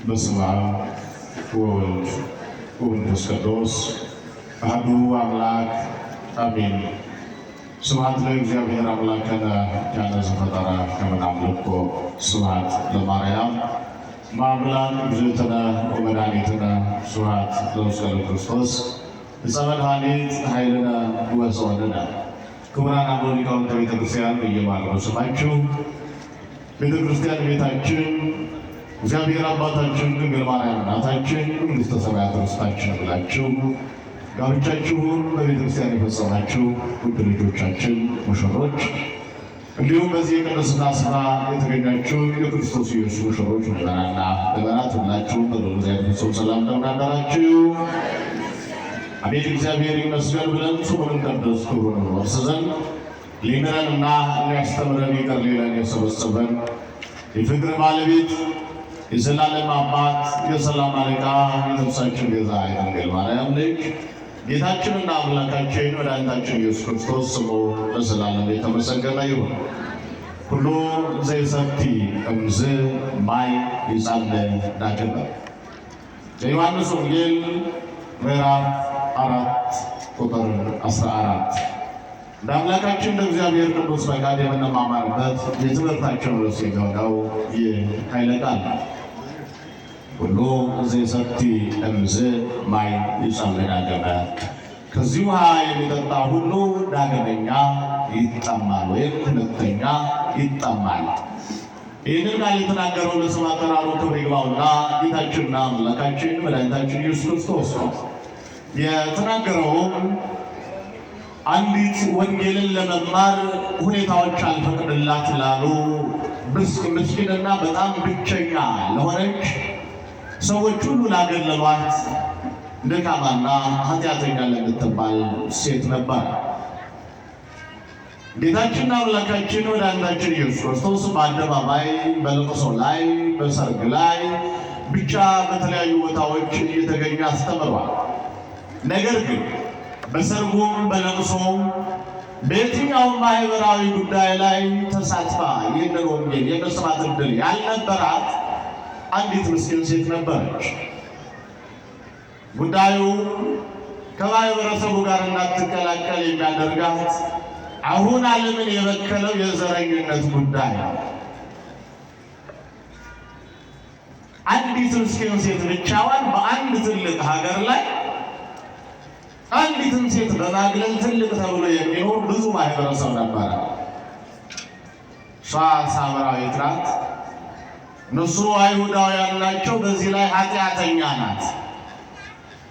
በስመ አብ ወወልድ ወመንፈስ ቅዱስ አሐዱ አምላክ አሜን። ስብሐት ለእግዚአብሔር አምላክነ ያለ ዘፈጠረ ከመ ናምልኮ ስብሐት ለማርያም ማምላክ እግዝእትነ ወመድኃኒትነ ስብሐት ለመስቀሉ ክርስቶስ ዕፀ መድኃኒት ኃይልነ ወፀወንነ። ክቡራን አበው ሊቃውንተ ቤተ ክርስቲያን በየማዕረጉ ስማችሁ ቤተ ክርስቲያን ቤታችን እግዚአብሔር አባታችን ድንግል ማርያም እናታችን መንግሥተ ሰማያት ርስታችን ብላችሁ ጋብቻችሁን በቤተ ክርስቲያን የፈጸማችሁ ውድ ልጆቻችን ሙሽሮች፣ እንዲሁም በዚህ የቅድስና ስፍራ የተገኛችሁ የክርስቶስ ኢየሱስ ሙሽሮች ምዕመናንና ምዕመናት ሁላችሁም በእግዚአብሔር ፍጹም ሰላም እንደምን አደራችሁ? አቤት እግዚአብሔር ይመስገን ብለን ስሙን ቀድስ ክብሩን እንወርስ ዘንድ ሊምረንና ሊያስተምረን ይቅር ሊለን የሰበሰበን የፍቅር ባለቤት የዘላለም አባት የሰላም አለቃ የነፍሳችን ቤዛ የድንግል ማርያም ልጅ ጌታችንና አምላካችን መድኃኒታችን ኢየሱስ ክርስቶስ ስሙ ለዘላለም የተመሰገነ ይሁን። ሁሉ ዘይሰቲ እምዝ ማይ ይጻለ ዳግመ የዮሐንስ ወንጌል ምዕራፍ 4 ቁጥር 14 ለአምላካችን ለእግዚአብሔር ቅዱስ ፈቃድ የምንማማርበት የትምህርታችን ርዕስ የሆነው ይህ ኃይለ ቃል ሁሉ ዘይሰቲ እምዝ ማይ ይጻለ ዳግመ፣ ከዚህ ውሃ የሚጠጣ ሁሉ ዳግመኛ ይጠማል ወይም ሁለተኛ ይጠማል። ይህንን ቃል የተናገረው ለስም አጠራሩ ክብር ይግባውና ጌታችንና አምላካችን መድኃኒታችን ኢየሱስ ክርስቶስ ነው። የተናገረውም አንዲት ወንጌልን ለመማር ሁኔታዎች አልፈቅድላት ላሉ ምስኪንና በጣም ብቸኛ ለሆነች ሰዎች ሁሉ ላገለሏት ደካማና ኃጢአተኛ ለምትባል ሴት ነበር። ጌታችንና አምላካችን መድኃኒታችን ኢየሱስ ክርስቶስ በአደባባይ፣ በለቅሶ ላይ፣ በሰርግ ላይ ብቻ በተለያዩ ቦታዎች እየተገኘ አስተምሯል። ነገር ግን በሰርጉም በለቅሶም በየትኛውም ማህበራዊ ጉዳይ ላይ ተሳትፋ ይህንን ወንጌል የመስማት ዕድል ያልነበራት አንዲት ምስኪን ሴት ነበረች። ጉዳዩ ከማህበረሰቡ ጋር እንዳትቀላቀል የሚያደርጋት አሁን ዓለምን የበከለው የዘረኝነት ጉዳይ ነው። አንዲት ምስኪን ሴት ብቻዋን በአንድ ትልቅ ሀገር ላይ አንዲትን ሴት በማግለል ትልቅ ተብሎ የሚኖር ብዙ ማህበረሰብ ነበረ። እሷ ሳምራዊት ናት፣ እነሱ አይሁዳውያን ናቸው። በዚህ ላይ ኃጢአተኛ ናት።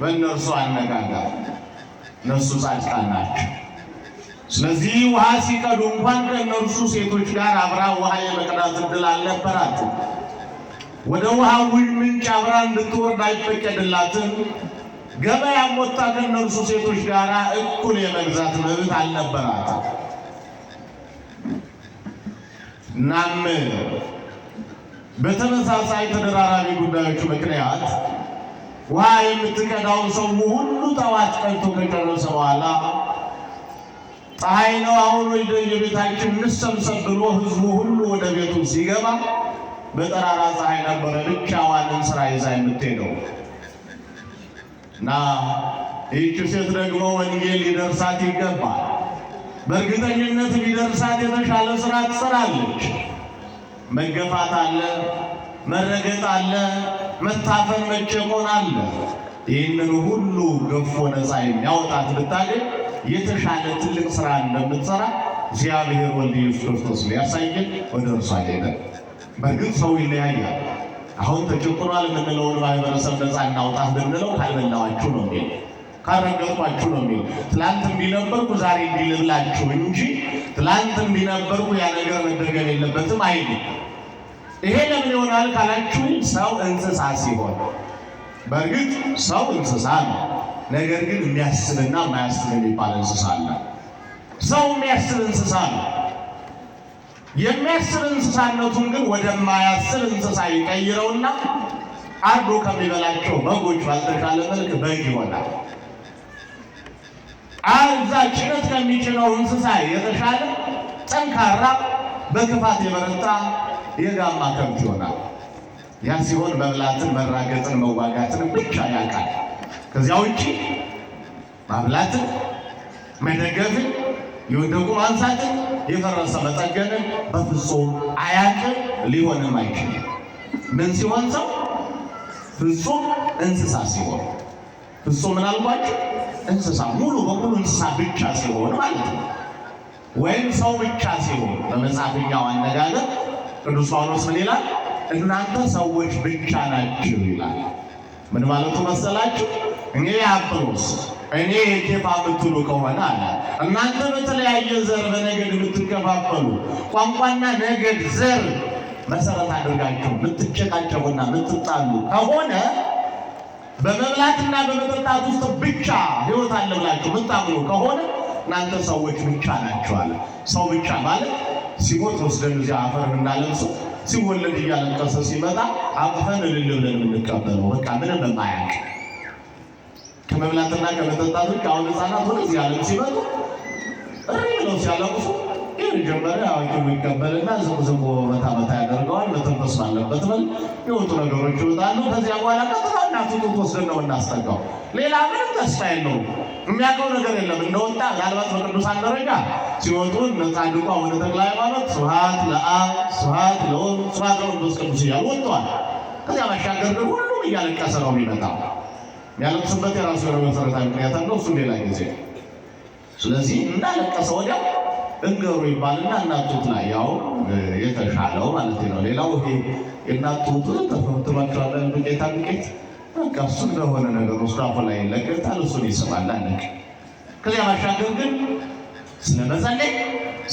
በእነርሱ አነጋገር እነሱ ጻድቃን ናቸው። ስለዚህ ውሃ ሲቀዱ እንኳን ከእነርሱ ሴቶች ጋር አብራ ውሃ የመቅዳት ዕድል አልነበራትም። ወደ ውሃው ምንጭ አብራ እንድትወርድ አይፈቀድላትም። ገበያ ወጣ ከእነርሱ ሴቶች ጋር እኩል የመግዛት መብት አልነበራትም። እናም በተመሳሳይ ተደራራቢ ጉዳዮች ምክንያት ውሃ የምትቀዳውን ሰው ሁሉ ጠዋት ቀድቶ ከጨረሰ በኋላ ፀሐይ ነው አሁን ወደ የቤታችን እንሰብሰብ ብሎ ህዝቡ ሁሉ ወደ ቤቱ ሲገባ በጠራራ ፀሐይ ነበረ ብቻዋን ስራ ይዛ የምትሄደው እና ይህች ሴት ደግሞ ወንጌል ሊደርሳት ይገባል። በእርግጠኝነት ሊደርሳት የተሻለ ስራ ትሰራለች። መገፋት አለ፣ መረገጥ አለ፣ መታፈን መጨቆን አለ። ይህንን ሁሉ ገፎ ነፃ የሚያወጣት ብታገኝ የተሻለ ትልቅ ስራ እንደምትሰራ እግዚአብሔር ወልድ ኢየሱስ ክርስቶስ ሊያሳየን ወደ እርሷ ሄደ። በእርግጥ ሰው ይለያያል። አሁን ተጨቁኗል የምንለውን ማህበረሰብ ነፃ እናውጣት ብንለው ካልበላዋችሁ ነው የሚል፣ ካልረገጥኳችሁ ነው የሚል። ትላንት እንዲነበርኩ ዛሬ እንዲልብላችሁ እንጂ ትላንት እንዲነበርኩ ያ ነገር መደገም የለበትም አይልም። ይሄ ለምን ይሆናል ካላችሁ ሰው እንስሳ ሲሆን፣ በእርግጥ ሰው እንስሳ ነው። ነገር ግን የሚያስብና የማያስብ የሚባል እንስሳ አለ። ሰው የሚያስብ እንስሳ ነው። የሚያስብ እንስሳነቱን ግን ወደማያስብ እንስሳ ይቀይረውና አርዶ ከሚበላቸው በጎች ባልተሻለ መልክ በግ ይሆናል። አዛ ጭነት ከሚጭነው እንስሳ የተሻለ ጠንካራ፣ በክፋት የበረታ የጋማ ከብት ይሆናል። ያ ሲሆን መብላትን መራገጥን መዋጋትን ብቻ ያውቃል። ከዚያ ውጪ ማብላትን መደገፍን የወደቁ ማንሳትን የፈረሰ መጠገንን በፍጹም አያውቅም፣ ሊሆንም አይችልም። ምን ሲሆን ሰው? ፍጹም እንስሳ ሲሆን። ፍጹም ምን አልኳችሁ? እንስሳ፣ ሙሉ በሙሉ እንስሳ ብቻ ሲሆን ማለት ነው። ወይም ሰው ብቻ ሲሆን በመጽሐፍኛው አነጋገር ቅዱስ ጳውሎስ ምን ይላል? እናንተ ሰዎች ብቻ ናችሁ ይላል። ምን ማለቱ መሰላችሁ? እኔ የአጵሎስ እኔ የኬፋ የምትሉ ከሆነ አለ እናንተ በተለያየ ዘር በነገድ የምትከፋፈሉ ቋንቋና ነገድ ዘር መሰረት አድርጋችሁ የምትጨቃጨቁና የምትጣሉ ከሆነ በመብላትና በመጠጣት ውስጥ ብቻ ሕይወት አለ ብላችሁ የምታምኑ ከሆነ እናንተ ሰዎች ብቻ ናችሁ አለ። ሰው ብቻ ማለት ሲሞት ወስደን እዚያ አፈር እናለብሰው፣ ሲወለድ እያለቀሰ ሲመጣ አቅፈን እልል ብለን የምንቀበለው በቃ ምንም የማያውቅ ከመብላትና ከመጠጣት ውጭ አሁን ሕፃናት ወደዚህ ዓለም ሲመጡ እሪ ብለው ሲያለቅሱ ይህ ጀመሪያ አዋቂው ይቀበልና ዝም መታ መታ ያደርገዋል። መተንፈስ ባለበት በል የወጡ ነገሮች ይወጣሉ። ከዚያ በኋላ ቀጥታ እናቱ ጡት ወስደን ነው እናስጠጋው። ሌላ ምንም ተስፋ የለውም። የሚያውቀው ነገር የለም። እንደወጣ ምናልባት በቅዱሳን ደረጃ ሲወጡ ጻድቁ አቡነ ተክለ ሃይማኖት ስብሐት ለአብ ስብሐት ለወልድ ስብሐት ለመንፈስ ቅዱስ እያሉ ወጥተዋል። ከዚያ ባሻገር ግን ሁሉም እያለቀሰ ነው የሚመጣው። የሚያለቅስበት የራሱ የሆነ መሰረታዊ ምክንያት አለው። እሱ ሌላ ጊዜ። ስለዚህ እንዳለቀሰ ወዲያው እንገሩ ይባልና እናት ጡት ላይ ያው የተሻለው ማለት ነው። ሌላው ይሄ የእናት ጡት ተፈትሯቸዋል። ዱቄት በቃ እሱ እንደሆነ ነገር ውስጥ አፉ ላይ ይለቀታል። እሱን ይስባል አለቅ። ከዚያ ባሻገር ግን ስለ መጸለይ፣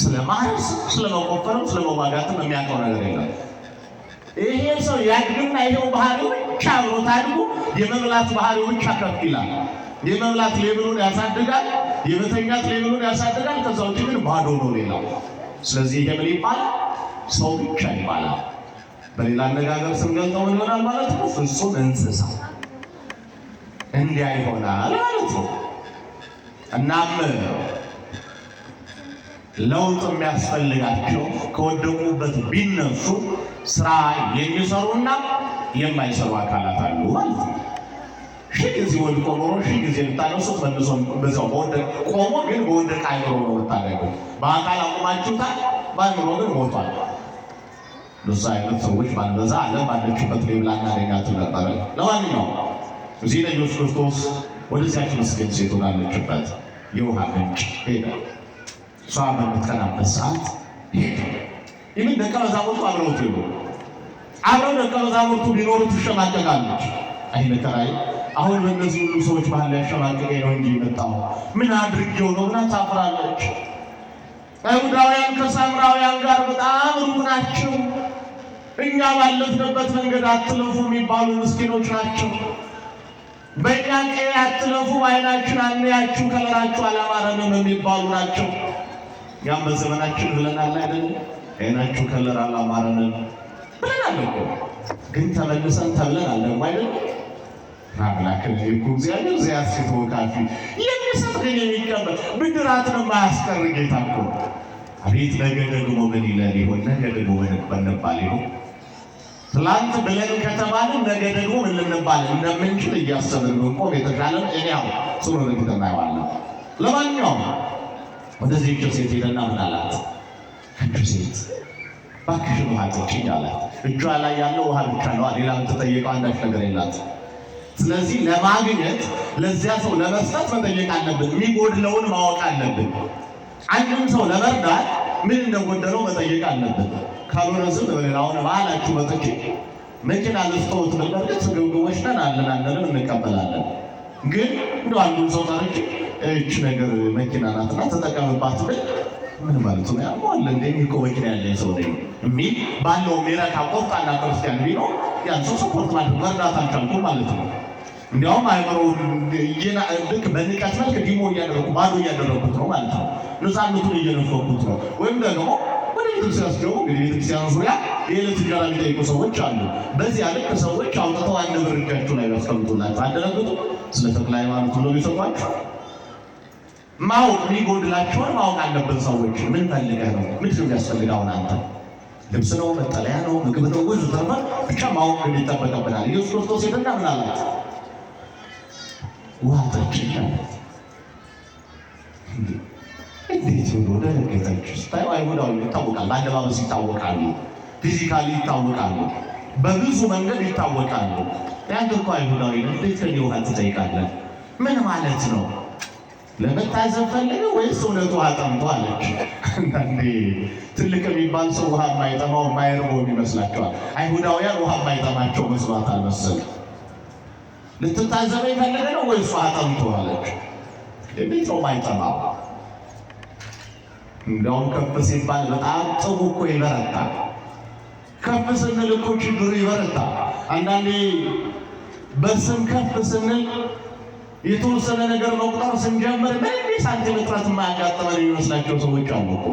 ስለ ማረስ፣ ስለ መቆፈርም ስለ መዋጋትም የሚያውቀው ነገር የለም። ይሄ ሰው ያድግና ይሄው ባህሪው ብቻ አብሮት አድጎ የመብላት ባህሪው ብቻ ከፍ ይላል። የመብላት ሌብሉን ያሳድጋል፣ የመተኛት ሌብሉን ያሳድጋል። ከዛ ውጭ ግን ባዶ ነው ሌላው። ስለዚህ ይሄ ምን ይባላል? ሰው ብቻ ይባላል። በሌላ አነጋገር ስንገልጠው ምን ይሆናል ማለት ነው? ፍጹም እንስሳ እንዲያ ይሆናል ማለት ነው። እናም ለውጥ የሚያስፈልጋቸው ከወደቁበት ቢነሱ ስራ የሚሰሩና የማይሰሩ አካላት አሉ ማለት ነው። ሺህ ጊዜ ወድቆ ኖሮ ሺህ ጊዜ ብታነሱት መልሶ በዛው በወደቅ ቆሞ ግን በወደቅ አይምሮ ነው የምታደርጉት። በአካል አቁማችሁታል፣ በአይምሮ ግን ሞቷል። እንደዛ አይነት ሰዎች ባንበዛ ዓለም ባለችበት ሌላ እናገኛት ነበረ። ለማንኛውም እዚህ ኢየሱስ ክርስቶስ ወደዚያች ምስኪን ሴት ወዳለችበት የውሃ ምንጭ ሄደ። እሷ በምትቀናበት ሰዓት ሄደ። ይህን ደቀ መዛሙርቱ አብረውት ሄዱ። አብረው ደቀ መዛሙርቱ ቢኖሩ ትሸማቀቃለች። አይ መከራዬ፣ አሁን በእነዚህ ሁሉ ሰዎች ባህል ያሸማቀቀኝ ነው እንጂ የመጣው ምን አድርጌው ነው ብላ ታፍራለች። አይሁዳውያን ከሳምራውያን ጋር በጣም ሩቅ ናቸው። እኛ ባለፍንበት መንገድ አትለፉ የሚባሉ ምስኪኖች ናቸው። በእኛ ቀይ አትለፉ፣ አይናችን አንያችሁ፣ ከለራችሁ አላማረንም የሚባሉ ናቸው። ያም በዘመናችን ብለናል አይደል? አይናችሁ ከለር አላማረንም ብለናል እኮ። ግን ተመልሰን ተብለናል ደግሞ አይደል? አምላክን እኮ እግዚአብሔር ዚያስት ወካፊ የሚሰጥ ግን የሚቀበል ብድራትን የማያስቀር ጌታ እኮ። አቤት ነገ ደግሞ ምን ይለን ይሆን? ነገ ደግሞ ምን እንባል ይሆን? ትላንት ብለን ከተባልን ነገ ደግሞ ምን ልንባል እንደምንችል እያሰብን ብንቆም የተሻለን እኔያው ጽኑ ነገር እናየዋለን። ለማንኛውም ወደዚህ ሴት ሄደና ምን አላት? አንቺ ሴት እባክሽን ውሃ ጠጪኝ አላት። እጇ ላይ ያለው ውሃ ብቻ ነው፣ ሌላ የምትጠየቀው አንዳች ነገር የላት። ስለዚህ ለማግኘት ለዚያ ሰው ለመስጠት መጠየቅ አለብን። የሚጎድለውን ማወቅ አለብን። አንድም ሰው ለመርዳት ምን እንደጎደለው መጠየቅ አለብን። ካልሆነ ዝም ብለን አሁን ባህላችሁ መጥቼ መኪና ልስጠውት ብንበርግጥ ስግብግቦች ነን አለን አንልም፣ እንቀበላለን። ግን እንደው አንዱን ሰው ታርቼ እች ነገር መኪና ናትና ተጠቀምባት ብል ምን ማለት ነው? ያሟል እንደ እኮ መኪና ያለኝ ሰው ነኝ የሚል ባለው ሚራካ ቆፍጣና ክርስቲያን ቢኖር ያን ሰው ሰፖርት ማድረግ መርዳት አልቻልኩም ማለት ነው። እንዲያውም አይምሮውን ልክ በንቀት መልክ ዲሞ እያደረጉ ባዶ እያደረጉት ነው ማለት ነው። ነፃነቱን እየነፈኩት ነው። ወይም ደግሞ ወደ ቤተክርስቲያን ሲገቡ እንግዲህ ቤተክርስቲያን ዙሪያ የዕለት እንጀራ የሚጠይቁ ሰዎች አሉ። በዚያ ልክ ሰዎች አውጥተው አንድ ብር እጃችሁ ላይ ያስቀምጡላችሁ አደረግጡ ስለ ተክለ ሃይማኖት ነው ቢሰጧችሁ ማወቅ የሚጎድላቸውን ማወቅ አለብን። ሰዎች ምን ፈልገህ ነው? ምንድን ነው የሚያስፈልገው? አንተ ልብስ ነው፣ መጠለያ ነው፣ ምግብ ነው፣ ብዙ ተርፋ ብቻ ማወቅ ይጠበቅብናል። ኢየሱስ ክርስቶስ ሄደና ምን አላት? ውሃ ጠጪኝ አላት። እንዴት ብሎ ደነገጠች። ስታዩ አይሁዳዊ ይታወቃል፣ በአለባበስ ይታወቃሉ፣ ፊዚካሊ ይታወቃሉ፣ በብዙ መንገድ ይታወቃሉ። ያንተ እኮ አይሁዳዊ ነው፣ እንዴት ከኔ ውሃ ትጠይቃለህ? ምን ማለት ነው? ለመታዘብ ፈልገ ወይስ እውነቱ ውሃ ጠምቶ አለች። አንዳንዴ ትልቅ የሚባል ሰው ውሃ የማይጠማው የማይርበው ይመስላቸዋል። አይሁዳውያን ውሃ የማይጠማቸው መስሏታል መሰለኝ። ልትታዘበኝ ፈልገ ነው ወይስ ውሃ ጠምቶ አለች። እንዴት ነው የማይጠማው? እንደውም ከፍ ሲባል በጣም ጥሙ እኮ ይበረታል። ከፍ ስንል እኮ ችግሩ ይበረታል። አንዳንዴ በስም ከፍ ስንል የተወሰነ ነገር መቁጠር ስንጀምር ምንም የሳንቲም እጥረት የማያጋጥመን የሚመስላቸው ሰዎች አሉ እኮ።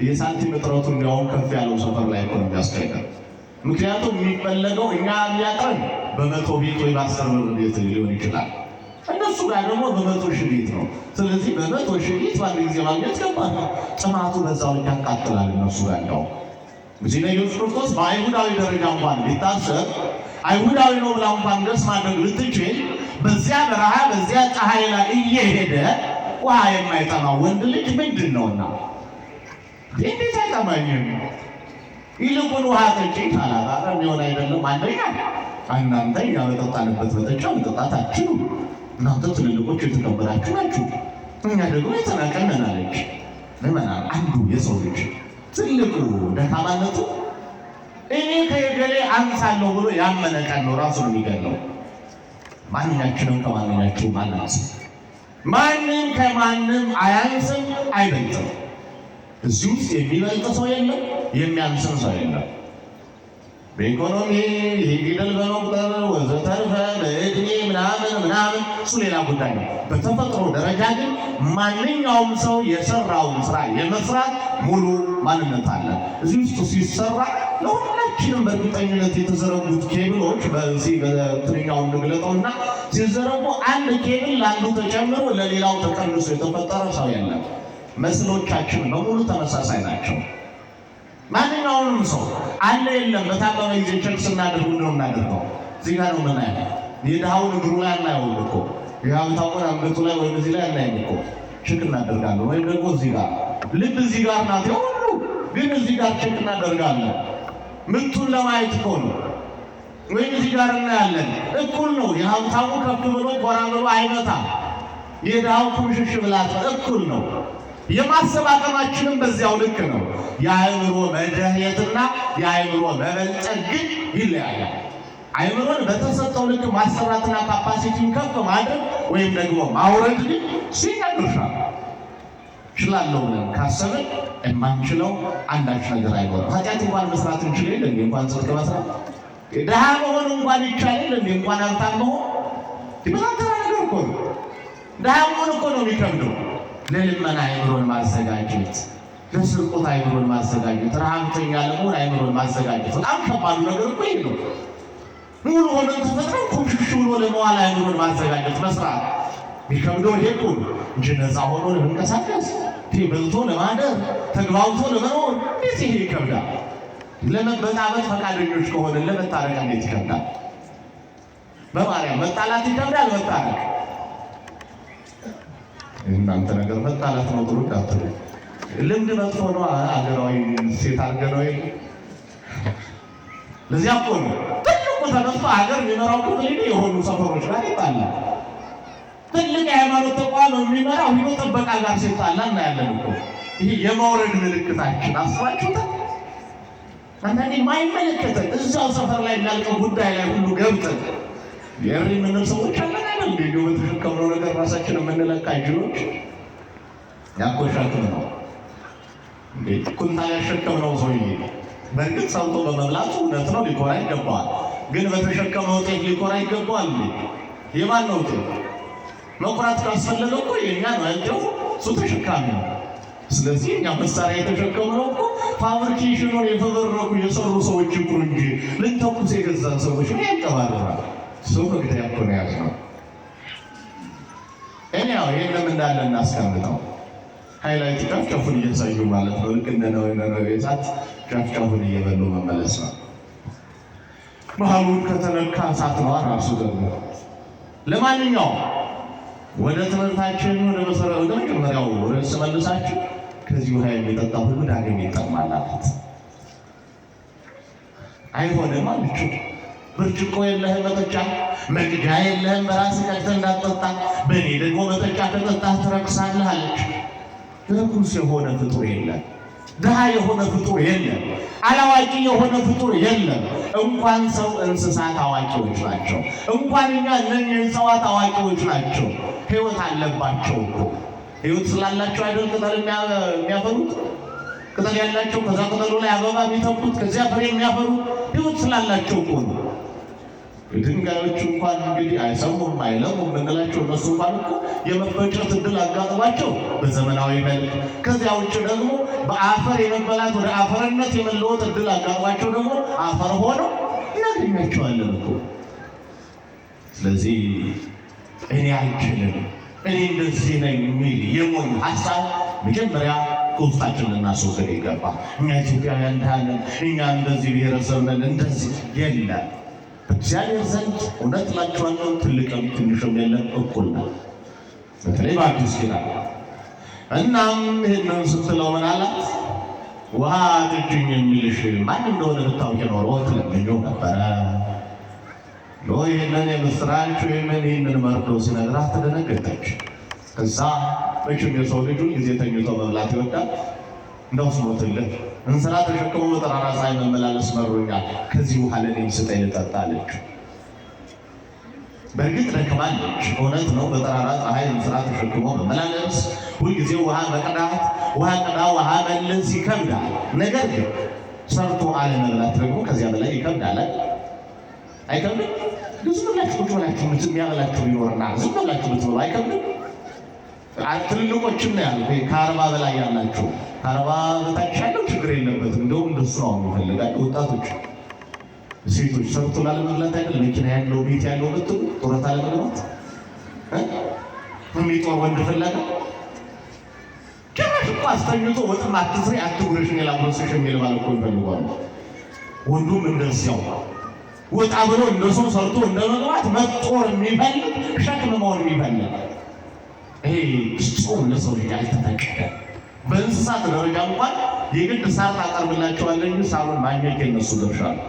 የሳንቲም እጥረቱ እንዲያውም ከፍ ያለው ሰፈር ላይ እኮ ነው የሚያስቸግረን። ምክንያቱም የሚፈለገው እኛ የሚያጥረን በ100 ቤት ወይ በ10 ብር ቤት ሊሆን ይችላል። እነሱ ጋር ደግሞ በ100 ሺህ ቤት ነው። ስለዚህ በ100 ሺህ ቤት በአንድ ጊዜ ማግኘት ከባድ ነው። ጥማቱ በዛው ልክ ያቃጥላል እነሱ ጋር እንደው እዚህ ላይ ኢየሱስ ክርስቶስ በአይሁዳዊ ደረጃ እንኳን ቢታሰብ አይሁዳዊ ነው ብላ እንኳን ደስ ማድረግ ልትችል በዚያ በረሃ በዚያ ፀሐይ ላይ እየሄደ ውሃ የማይጠማው ወንድ ልጅ ምንድን ነውና እንዴት አይጠማኝም? ይልቁን ውሃ ጠጪኝ አላት። ኧረ የሚሆን አይደለም። አንደኛ እናንተ እኛ በጠጣንበት መጠጫ መጠጣት አትችሉም። እናንተ ትልልቆች የተከበራችሁ ናችሁ፣ እኛ ደግሞ የተናቀን ነን አለች። ምዕመናን፣ አንዱ የሰው ልጅ ትልቁ ደካማነቱ እኔ ከየገሌ አንሳለሁ ብሎ ያመነ ቀን ነው ራሱን የሚገለው። ማንኛችንም ከማንኛችሁም አናንስም። ማንም ከማንም አያንስም፣ አይበልጥም። እዚህ ውስጥ የሚበልጥ ሰው የለም፣ የሚያንስም ሰው የለም። በኢኮኖሚ ፊደል በመቁጠር ወዘተርፈ በዕድሜ ምናምን እሱ ሌላ ጉዳይ ነው። በተፈጥሮ ደረጃ ግን ማንኛውም ሰው የሰራውን ስራ የመስራት ሙሉ ማንነት አለ። እዚህ ውስጥ ሲሰራ ለሁላችንም በእርግጠኝነት የተዘረጉት ኬብሎች በዚህ በትኛው እንግለጠውና ሲዘረጉ አንድ ኬብል ለአንዱ ተጨምሮ ለሌላው ተቀንሶ የተፈጠረ ሰው የለም። መስሎቻችን በሙሉ ተመሳሳይ ናቸው። ማንኛውንም ሰው አለ የለም በታቀበ ጊዜ ቸክ ስናደርጉ ነው እናደርገው። እዚህ ጋር ነው የምናየው። የድሃውን እግሩ ላይ አናየውም እኮ የሀብታሙን አንገቱ ላይ ወይም እዚህ ላይ አናይም እኮ። ቸክ እናደርጋለን። ወይም ደግሞ እዚህ ጋር ልብ እዚህ ጋር ናት ሁሉ ግን እዚህ ጋር ቸክ እናደርጋለን። ምቱን ለማየት እኮ ነው። ወይም እዚህ ጋር እናያለን። እኩል ነው። የሀብታሙ ከፍ ብሎ ጎራ ብሎ አይመታም። የድሃው ኩምሽሽ ብላት እኩል ነው። የማሰብ አቅማችንም በዚያው ልክ ነው። የአእምሮ መደህየትና የአእምሮ መበልጸግ ግን ይለያያል። አእምሮን በተሰጠው ልክ ማሰራትና ካፓሲቲን ከፍ ማድረግ ወይም ደግሞ ማውረድ ግን ሲነግርሻል። እችላለሁ ብለን ካሰብን የማንችለው አንዳች ነገር አይኖርም። ኃጢአት እንኳን መስራት እንችል የለ እንኳን ጽድቅ መስራት፣ ድሃ መሆን እንኳን ይቻል የለ እንኳን ሀብታም መሆን ይበዛተራ ነገር እኮ ነው። ድሃ መሆን እኮ ነው የሚከብደው። ለልመና አይምሮን ማዘጋጀት፣ ለስርቆት አይምሮን ማዘጋጀት፣ ረሃብተኛ ለመሆን አይምሮን ማዘጋጀት በጣም ከባዱ ነገር እኮ ይሄ ነው። ሙሉ ሆነን ተፈጥረን ኩምሽሽ ብሎ ለመዋል አይምሮን ማዘጋጀት መስራት የሚከብደው ይሄ እኮ እንጂ ነፃ ሆኖ ለመንቀሳቀስ በልቶ ለማደር ተግባብቶ ለመኖር እንዴት ይሄ ይከብዳል? ለመበጣበጥ ፈቃደኞች ከሆነ ለመታረቅ እንዴት ይከብዳል? በማርያም መጣላት ይከብዳል። መታረቅ እናንተ ነገር መጣላት ነው ጥሩ እንዳትሉ። ልምድ መጥፎ ነው። አገራዊ ሴት አድርገነው ለዚያ እኮ ነው ትልቁ ተነስቶ ሀገር የሚመራው ክፍል የሆኑ ሰፈሮች ጋር ይጣላል። ትልቅ የሃይማኖት ተቋም የሚመራው ሂዶ ጥበቃ ጋር ሲጣላ እናያለን እኮ። ይሄ የመውረድ ምልክታችን አስባችሁታል? አንዳንዴ የማይመለከተን እዛው ሰፈር ላይ የሚያልቀው ጉዳይ ላይ ሁሉ ገብተን የሪ የምንል ሰዎች አለን አይደል? እንዲሁ በተሸከምነው ነገር ራሳችን የምንለካ ጅሎች ያኮሻክም ነው እንዴት ኩንታል ያሸከምነው ሰውዬ በእርግጥ ሰውቶ በመብላቱ እውነት ነው ሊኮራ ይገባዋል። ግን በተሸከመው ጤፍ ሊኮራ ይገባዋል። የማን ነው ጤፍ? መኩራት ካስፈለገው እኮ የእኛ ነው ያለው፣ እሱ ተሸካሚ ነው። ስለዚህ እኛ መሳሪያ የተሸከምነው እኮ ፋብሪኬሽኑን የተበረኩ የሰሩ ሰዎች እኮ እንጂ ልንተኩስ የገዛን ሰዎች ነው ያንቀባረራል። እሱ መግደያ እኮ ነው ያዝነው። እኔ ያው ይህንም እንዳለ እናስቀምጠው። ሃይላይት ጫፍጫፉን እያሳዩ ማለት ነው። ልክ እንደ ነነዌ እሳት ጫፍጫፉን እየበሉ መመለስ ነው። መሀሉን ከተነካ እሳት ነው ራሱ ደግሞ። ለማንኛውም ወደ ትምህርታችን ወደ መጀመሪያው ርዕስ መልሳችሁ ከዚህ ውሃ የሚጠጣ ሁሉ ዳግም ይጠማል አላት። አይሆንም አለችው። ብርጭቆ የለህም መጠጫ፣ መቅጃ የለህም በራስህ ቀድተህ እንዳትጠጣ፣ በእኔ ደግሞ መጠጫ ከጠጣህ ትረክሳለህ አለች። ርኩስ የሆነ ፍጡር የለም፣ ድሃ የሆነ ፍጡር የለም፣ አላዋቂ የሆነ ፍጡር የለም። እንኳን ሰው እንስሳት አዋቂዎች ናቸው። እንኳን እኛ እነኚህ እጽዋት አዋቂዎች ናቸው። ሕይወት አለባቸው እኮ። ሕይወት ስላላቸው አይደል ቅጠል የሚያፈሩት? ቅጠል ያላቸው ከዛ ቅጠሉ ላይ አበባ የሚተኩት ከዚያ ፍሬ የሚያፈሩት ሕይወት ስላላቸው እኮ ነው። ድንጋዮች እንኳን እንግዲህ አይሰሙም አይለሙም የምንላቸው እነሱ እንኳን እኮ የመፈጨት እድል አጋጥሟቸው በዘመናዊ መልክ፣ ከዚያ ውጭ ደግሞ በአፈር የመበላት ወደ አፈርነት የመለወጥ እድል አጋጥሟቸው ደግሞ አፈር ሆነው እናገኛቸዋለን እኮ። ስለዚህ እኔ አልችልም፣ እኔ እንደዚህ ነኝ የሚል የሞኝ ሀሳብ መጀመሪያ ከውስጣችን ልናስወግድ ይገባል። እኛ ኢትዮጵያውያን እንዳለን እኛ እንደዚህ ብሔረሰብ ነን እንደዚህ የለም። በእግዚአብሔር ዘንድ እውነት እላችኋለሁ ትልቅም ትንሽም የለም፣ እኩል ነው። በተለይ በአዲስ ኪዳን። እናም ይህንን ስትለው ምን አላት? ውሃ ጥጭኝ የሚልሽ ማን እንደሆነ ብታውቂ ኖሮ ትለምኚው ነበረ። ይህንን የምስራች ወይም ይህንን መርዶ ሲነግራት ተደነገጠች። ከዛ መቼም የሰው ልጁ ጊዜ ተኝቶ መብላት ይወዳል። እንደው ስሞትልህ እንስራ ተሸክሞ በጠራራ ፀሐይ መመላለስ መሮኛል፣ ከዚህ ውሃ ለእኔም ስጠኝ ልጠጣ አለች። በእርግጥ ደክማለች፣ እውነት ነው። በጠራራ ፀሐይ እንስራ ተሸክሞ መመላለስ፣ ሁልጊዜ ውሃ መቅዳት፣ ውሃ ቅዳ ውሃ መልስ ይከብዳል። ነገር ግን ሰርቶ አለመብላት ደግሞ ከዚያ በላይ ይከብዳል። አይከብድም? ዝም ብላችሁ ቁጭ ብላችሁ የሚያበላችሁ ቢኖርና ዝም ብላችሁ ብትበሉ አይከብድም? ትልልቆችም ነው ያሉት፣ ከ40 በላይ ያላችሁ። ከ40 በታች ያለው ችግር የለበትም። እንደውም እንደሱ ነው የሚፈልጋቸው ወጣቶች። ሴቶች ሰርቶ ላለመብላት አይደል መኪና ያለው ቤት ያለው ብትሉ ጡረታ ለመግባት የሚጦር ወንድ ፍለጋ ጭራሽ እኮ አስተኝቶ ወጥም አትስሪ አትጉረሽን የላብሮስሽ የሚል ባል እኮ ይፈልጓሉ። ወንዱም እንደዚያው ወጣ ብሎ እንደሰው ሰርቶ እንደመግባት መጦር የሚፈልግ ሸክም መሆን የሚፈልግ ይሄ ጾም ለሰው ልጅ አልተፈቀደም። በእንስሳት ደረጃ እንኳን የግድ ሳር ታቀርብላቸዋለህ እንጂ ሳሩን ማግኘት የነሱ ድርሻ ነው።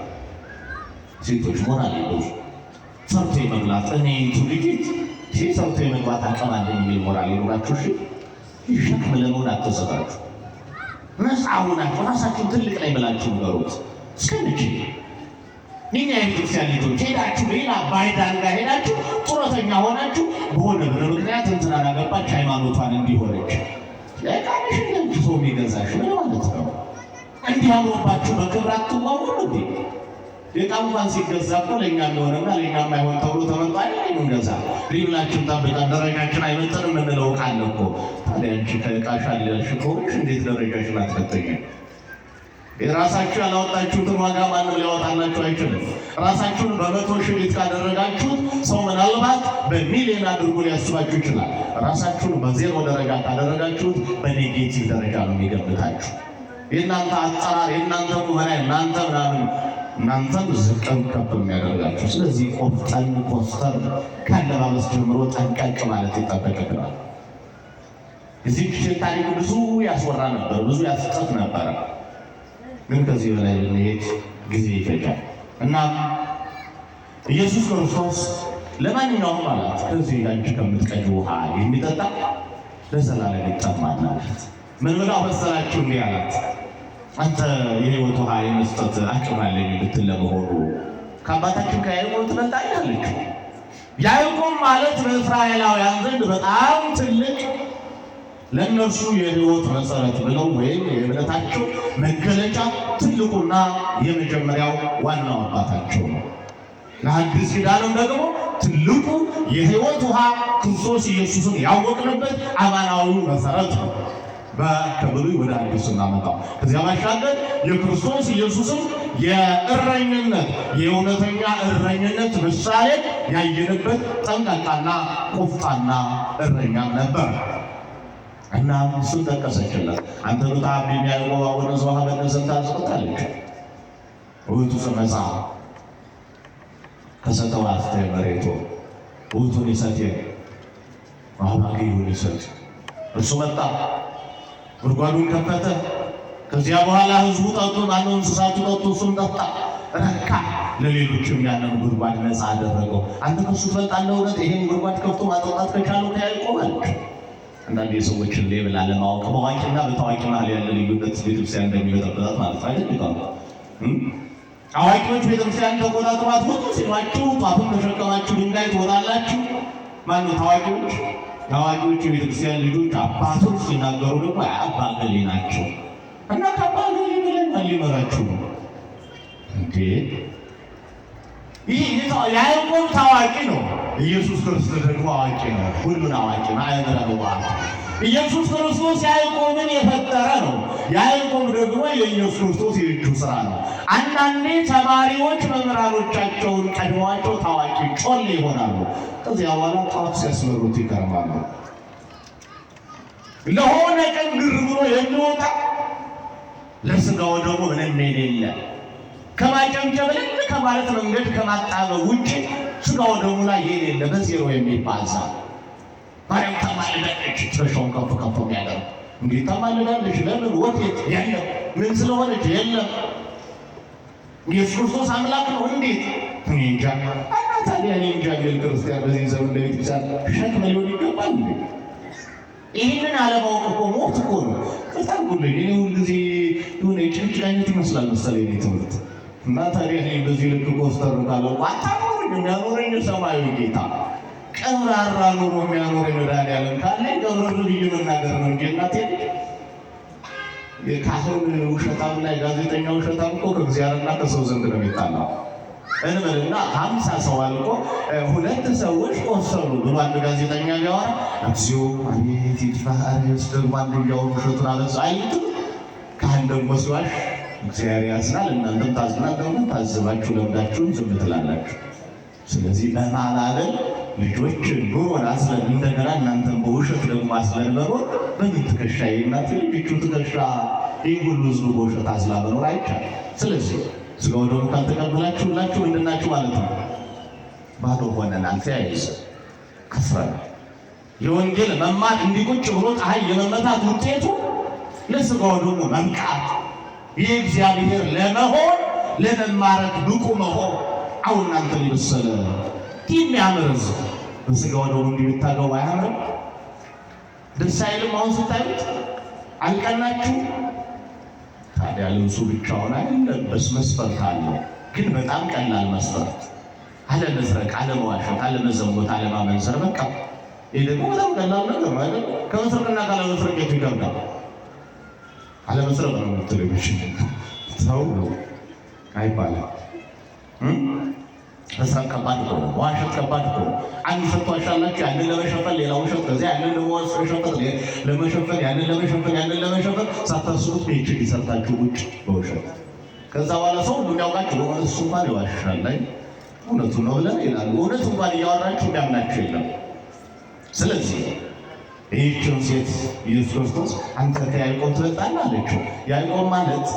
ሴቶች ሞራል ይዘው ሰርቶ የመብላት እኔ ልጅት ሰርቶ የመግባት አቅም አለኝ የሚል ሞራል ይኖራችሁ። ሸክም ለመሆን አትሰጣችሁ። ነፃ ሁናችሁ ራሳችሁን ትልቅ ላይ ብላችሁ ንገሩት። እስከመቼ እኛ የቤተክርስቲያን ልጆች ሄዳችሁ ሌላ ባይዳን ጋር ሄዳችሁ ጡረተኛ ሆናችሁ በሆነ ምክንያት እንትና አገባች ሃይማኖቷን እንዲሆነች ለቃልሽ እንጂ ሰው የሚገዛሽ ምን ማለት ነው? እንዲህ አምሮባችሁ በክብር አትዋወሩ እንዴ? ዕቃ እንኳን ሲገዛ እኮ ለእኛ የሚሆንና ለእኛ የማይሆን ተብሎ ተመጣ እንገዛ ልዩናችን ጠብቀን ደረጃችን አይመጥንም የምንለው ቃል እኮ። ታዲያ አንቺ ከዕቃሽ አልያልሽ ከሆንሽ እንዴት ደረጃሽን አትፈተኝም? የራሳችሁ ያላወጣችሁትን ዋጋ ማንም ሊያወጣላችሁ አይችልም። ራሳችሁን በመቶ ሺህ ቤት ካደረጋችሁት ሰው ምናልባት በሚሊዮን አድርጎ ሊያስባችሁ ይችላል። ራሳችሁን በዜሮ ደረጃ ካደረጋችሁት በኔጌቲቭ ደረጃ ነው የሚገምታችሁ። የእናንተ አጠራር፣ የእናንተ ቁመና፣ የእናንተ ምናምን እናንተም ዝቅም ከፍ የሚያደርጋችሁ። ስለዚህ ቆፍጠን ኮስተር ካለባበስ ጀምሮ ጠንቀቅ ማለት ይጠበቅብናል። እዚህ ታሪክ ብዙ ያስወራ ነበር፣ ብዙ ያስጠት ነበረ። ግን ከዚህ በላይ ልንሄድ ጊዜ ይፈጃል እና ኢየሱስ ክርስቶስ ለማንኛውም ማለት ከዚህ አንቺ ከምትቀጂው ውሃ የሚጠጣ ለዘላለም ይጠማል ማለት። ምን ብላ መሰላችሁ እንዲህ አላት፣ አንተ የሕይወት ውሃ የመስጠት አቅም አለኝ ብትል ለመሆኑ ከአባታችን ከያዕቆብ ትበልጣለህ አለችው። ያዕቆብ ማለት በእስራኤላውያን ዘንድ በጣም ትልቅ ለእነርሱ የሕይወት መሰረት ብለው ወይም የእምነታቸው መገለጫ ትልቁና የመጀመሪያው ዋናው አባታቸው ነው። ለአዲስ ኪዳንም ደግሞ ትልቁ የሕይወት ውሃ ክርስቶስ ኢየሱስን ያወቅንበት አማናዊ መሰረት ነው። ከብሉይ ወደ አዲስ እናመጣው። ከዚያ ባሻገር የክርስቶስ ኢየሱስን የእረኝነት የእውነተኛ እረኝነት ምሳሌ ያየንበት ጠንቃቃና ቆፍጣና እረኛም ነበር። እና እሱን ጠቀሰችለት። አንተ በጣም የሚያውቀው አሁን ዘዋ በነዘንታ አስቆጣለች ወቱ ሰመሳ ከሰተው አፍተ መሬቶ ወቱን ይሰጥ ማባቂውን ይሰጥ። እሱ መጣ፣ ጉድጓዱን ከፈተ። ከዚያ በኋላ ህዝቡ ጠጡ፣ ማነው እንስሳቱ ጠጡ፣ እሱም ጠጣ፣ ረካ። ለሌሎችም ያንን ጉድጓድ ነፃ አደረገው። አንተ ከሱ ትበልጣለህ? እውነት ይሄን ጉድጓድ ከፍቶ ማጠጣት ከቻለው ከያዕቆብ አለች። አንዳንድ የሰዎችን ሌብል አለማወቅ በአዋቂና በታዋቂ መሀል ያለ ልዩነት ቤተክርስቲያን እንደሚበጠበጣት ማለት አይደል? አዋቂዎች ቤተክርስቲያን ተቆጣጥሯት ወጡ ሲሏችሁ ጧፍን ተሸከማችሁ ድንጋይ ትወጣላችሁ። ማነው ታዋቂዎች? ታዋቂዎች የቤተክርስቲያን ልጆች አባቶች ሲናገሩ ደግሞ አባ ገሌ ናቸው እና ከአባ ገሌ በላይ ማን ሊመራችሁ ነው እንዴ? ይህ ያዕቆብ ታዋቂ ነው። ኢየሱስ ክርስቶስ ደግሞ አዋቂ ነው። ሁሉን አዋቂ ማዕበረ ንዋት። ኢየሱስ ክርስቶስ ያዕቆብን የፈጠረ ነው። ያዕቆብ ደግሞ የኢየሱስ ክርስቶስ የእጁ ስራ ነው። አንዳንዴ ተማሪዎች መምህራኖቻቸውን ቀድመዋቸው ታዋቂ ጮሌ ይሆናሉ። ከዚያ በኋላ ጧፍ ሲያስመሩት ይከርማሉ። ለሆነ ቀን ግር ብሎ የሚወጣ ለስጋው ደግሞ ምንም የሌለ ከማጨብጨብ ልክ ከማለት መንገድ ከማጣበብ ውጭ ስጋው ደግሞ ላይ የሌለ በዜሮ የሚባዛ ማርያም ታማልዳለች። ትረሻውን ከፍ ከፍ የሚያደርግ እንዴት ታማልዳለች? ለምን? ወዴት? የለም። ምን ስለሆነች? የለም። ኢየሱስ ክርስቶስ አምላክ ነው። እንዴት? እኔ እንጃ። እና ታዲያ እኔ እንጃ የሚል ክርስቲያን በዚህ ዘመን ለቤተክርስቲያን ሸክም ሊሆን ይገባል እንዴ? ይህንን አለማወቅ እኮ ሞት እኮ ነው። ከታጉልኝ እኔ ሁልጊዜ የሆነ ጭንጭ አይነት ይመስላል መሰለኝ ትምህርት እና ታዲያ እኔ በዚህ ልክ ኮስተር ካለው አታኖረኝ የሚያኖረኝ ሰማያዊ ጌታ ቀብራራ ኑሮ የሚያኖረኝ መድኃኒዓለም ካለ ገብረ ልዩ መናገር ነው እንጂ እናቴ የካህን ውሸታም ላይ ጋዜጠኛ ውሸታም እኮ ከእግዚአብሔርና ከሰው ዘንድ ነው የሚጣላው። እንበልና 50 ሰው አልቆ 2 ሰዎች ቆሰሉ ብሎ አንድ ጋዜጠኛ ቢያወራ እግዚኦ አቤት ይድፋአሪስ ደግሞ አንደኛውን ውሸቱን አበዛ አይልም። ካህን ደግሞ ሲዋሽ እግዚአብሔር ያዝናል፣ እናንተም ታዝናላችሁ። ታዝባችሁ ለምዳችሁን ዝም ትላላችሁ። ስለዚህ በማባበል ልጆች ኑሮን አስለን እንደገና እናንተም በውሸት ደግሞ አስለን መኖር በምን ትከሻዬ እናት ልጆቹ ትከሻ ይህ ሁሉ ህዝቡ በውሸት አስላ መኖር አይቻልም። ስለዚህ ስጋው ደግሞ ካልተቀበላችሁላችሁ ምንድናችሁ ማለት ነው? ባዶ ሆነናል፣ ተያይዘን ከስረናል። የወንጌል መማር እንዲቁጭ ብሎ ፀሐይ የመመታት ውጤቱ ለስጋው ደግሞ መምቃት የእግዚአብሔር ለመሆን ለመማረክ ብቁ መሆን። አሁን እናንተ ሊበሰለ የሚያምርዝ በስጋው ደግሞ እንዲታገው አያምርም? ደስ አይልም? አሁን ስታዩት አልቀናችሁ? ታዲያ ልብሱ ብቻውን አይለበስ መስፈርት አለው። ግን በጣም ቀላል መስፈርት፣ አለመስረቅ፣ አለመዋሸት፣ አለመዘሞት፣ አለማመንዘር። በቃ ይህ ደግሞ በጣም ቀላል ነገር ነው አይደል? ከመስረቅና ካለመስረቅ የቱ ይከብዳል? አለመስረቅ ነው ቴሌቪዥን ሰው አይባልም። መስረቅ ከባድ ነው። ዋሸት ከባድ ነው። አንድ ውሸት ዋሻላችሁ፣ ያንን ለመሸፈን ሌላ ውሸት፣ ከዚያ ያንን ለመሸፈን ያንን ለመሸፈን ሳታስቡት ቤችን ይሰርታችሁ ውጭ በውሸት። ከዛ በኋላ ሰው ሁሉ የሚያውቃችሁ እሱ እንኳን ይዋሻል ላይ እውነቱ ነው ብለን ይላሉ። እውነት እንኳን እያወራችሁ የሚያምናችሁ የለም። ስለዚህ ይህችን ሴት ኢየሱስ ክርስቶስ አንተ ከያዕቆብ ትበልጣለህ አለችው። ያዕቆብ ማለት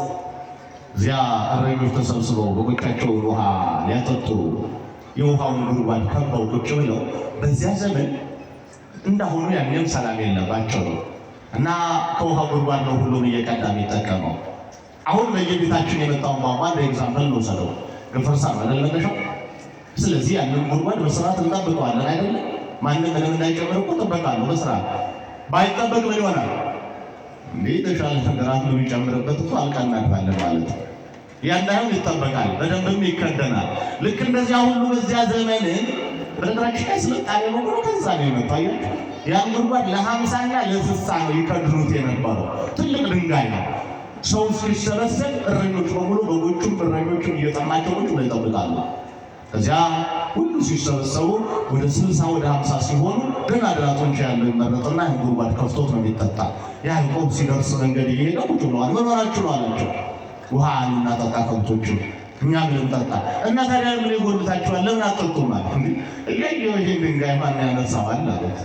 እዚያ እረኞች ተሰብስበው በጎቻቸውን ውሃ ሊያጠጡ የውሃውን ጉድጓድ ከበው ቁጭ ብለው፣ በዚያ ዘመን እንዳሁኑ ያንም ሰላም የለባቸው እና ከውሃ ጉድጓድ ነው ሁሉም እየቀዳ የሚጠቀመው። አሁን በየቤታችን የመጣውን ቧንቧ እንደ ኤግዛምፕል እንውሰደው። ገፈርሳ ነው አይደለመሸው። ስለዚህ ያንን ጉድጓድ በስርዓት እንጠብቀዋለን አይደለም። ማንም ምንም እንዳይጨምር እኮ ጥበቃ ነው በስርዓት። ባይጠበቅ ምን ይሆናል? የተሻለ ነገራት ነው የሚጨምርበት እኮ አልቀናባለን ማለት ነው። ያንዳንዱ ይጠበቃል፣ በደንብም ይከደናል። ልክ እንደዚያ ሁሉ በዚያ ዘመን በነገራችን ላይ ስልጣኔ ነው ከዛ ነው የመጣው። ያን ጉድጓድ ለ50 እና ለ60 ነው ይከድኑት የነበረው። ትልቅ ድንጋይ ነው። ሰው ሲሰበሰብ እረኞች በሙሉ በጎቹም እረኞቹም እየጠማቸው ቁጭ ብለው ይጠብቃሉ። ከዚያ ሁሉ ሲሰበሰቡ ወደ 60 ወደ 50 ሲሆኑ ገና ድራቶች ያለው ይመረጥና ያን ጉድጓድ ከፍቶት ነው የሚጠጣ። ያዕቆብ ሲደርስ መንገድ እየሄደ ቁጭ ብለዋል። ምን ሆናችሁ ነው አላቸው። ውሃ አሉና ጠጣ ከብቶቹ፣ እኛ ምን እንጠጣ እና ታዲያ ምን ይጎልታችኋል? ለምን አትጠጡም? ማለት እንዴ እያየሁ ይሄን ድንጋይ ማን ያነሳዋል አሉት።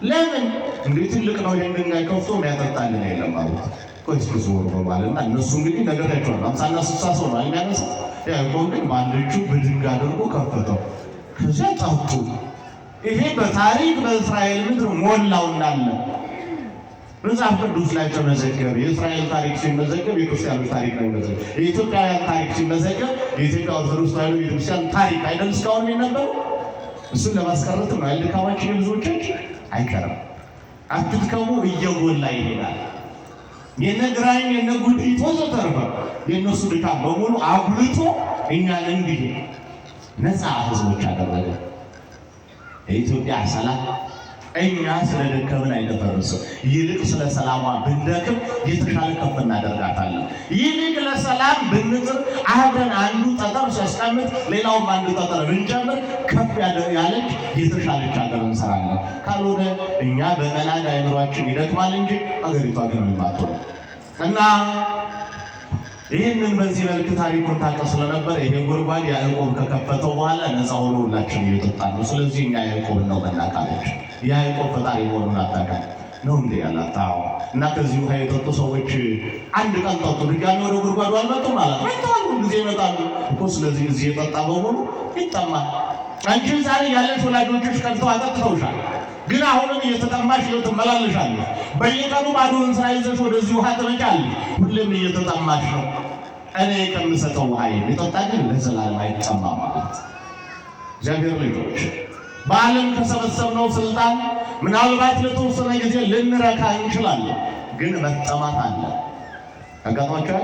ለምን እንዴት ትልቅ ነው ይሄን ድንጋይ ከፍቶ የሚያጠጣልን የለም ማለት ቆይስ ዞር በማለትና እነሱ እንግዲህ ነገራቸዋል 50 እና 60 ሰው ነው የሚያነሳ ያዕቆብ ግን ባንዶቹ በድንጋይ አድርጎ ከፈተው ከዚያ ጠጡ። ይሄ በታሪክ በእስራኤል ምድር ሞላው እንዳለ መጽሐፍ ቅዱስ ላይ ተመዘገበ። የእስራኤል ታሪክ ሲመዘገብ የክርስቲያኖች ታሪክ ነው የሚመዘገብ። የኢትዮጵያውያን ታሪክ ሲመዘገብ የኢትዮጵያ ኦርቶዶክስ ተዋሕዶ ቤተክርስቲያን ታሪክ አይደል እስካሁን የነበረው። እሱን ለማስቀረት ነው አይደል ድካማችን ብዙዎቻችን አይቀርም። አትድከሙ እየጎላ ይሄዳል። የነግራኝ የነጉዲት ወዘተርፈ የእነሱ ድካም በሙሉ አጉልቶ እኛን እንዲህ ነፃ ህዝቦች አደረገ። የኢትዮጵያ ሰላም እኛ ስለደከምን አይደፈርስም። ይልቅ ስለ ሰላሟ ብንደክም የተሻለ ከፍ እናደርጋታለን። ይልቅ ለሰላም ብንጥር አብረን አንዱ ጠጠር ሲያስቀምጥ ሌላውም አንዱ ጠጠር ብንጨምር ከፍ ያለች የተሻለች ሀገር እንሰራለን። ካልሆነ እኛ በመናድ አይምሯችን ይደክማል እንጂ ሀገሪቷ ግን ምንባቶ ነው እና ይህንን በዚህ መልክ ታሪኩን ታውቀው ስለነበር ይሄ ጉድጓድ ያዕቆብ ከከፈተው በኋላ ነፃ ሆኖ ሁላችን እየጠጣ ነው። ስለዚህ እኛ ያዕቆብ ነው መናቃለች ያዕቆብ ፈጣሪ መሆኑን አታውቅም ነው እንዴ ያላታው እና ከዚህ ውሃ የጠጡ ሰዎች አንድ ቀን ጠጡ፣ ድጋሚ ወደ ጉድጓዱ አልመጡም ማለት ነው። ሁሉ ጊዜ ይመጣሉ እኮ። ስለዚህ እዚህ የጠጣ በሙሉ ይጠማል። አንቺ ዛሬ ያለሽ ወላጆችሽ ቀልተው አጠጥተውሻል፣ ግን አሁንም እየተጠማሽ ትመላለሻለሽ። በየቀኑ ባዶውን ስራ ይዘሽ ወደዚህ ውሃ ትመጫለሽ። ሁሌም እየተጠማሽ ነው። እኔ ከምሰጠው ውሃ የሚጠጣ ግን ለዘላለም አይጠማም ማለት እግዚአብሔር ልጆች በዓለም ከሰበሰብነው ስልጣን ምናልባት ለተወሰነ ጊዜ ልንረካ እንችላለን፣ ግን መጠማት አለ። አጋጥሟችሁ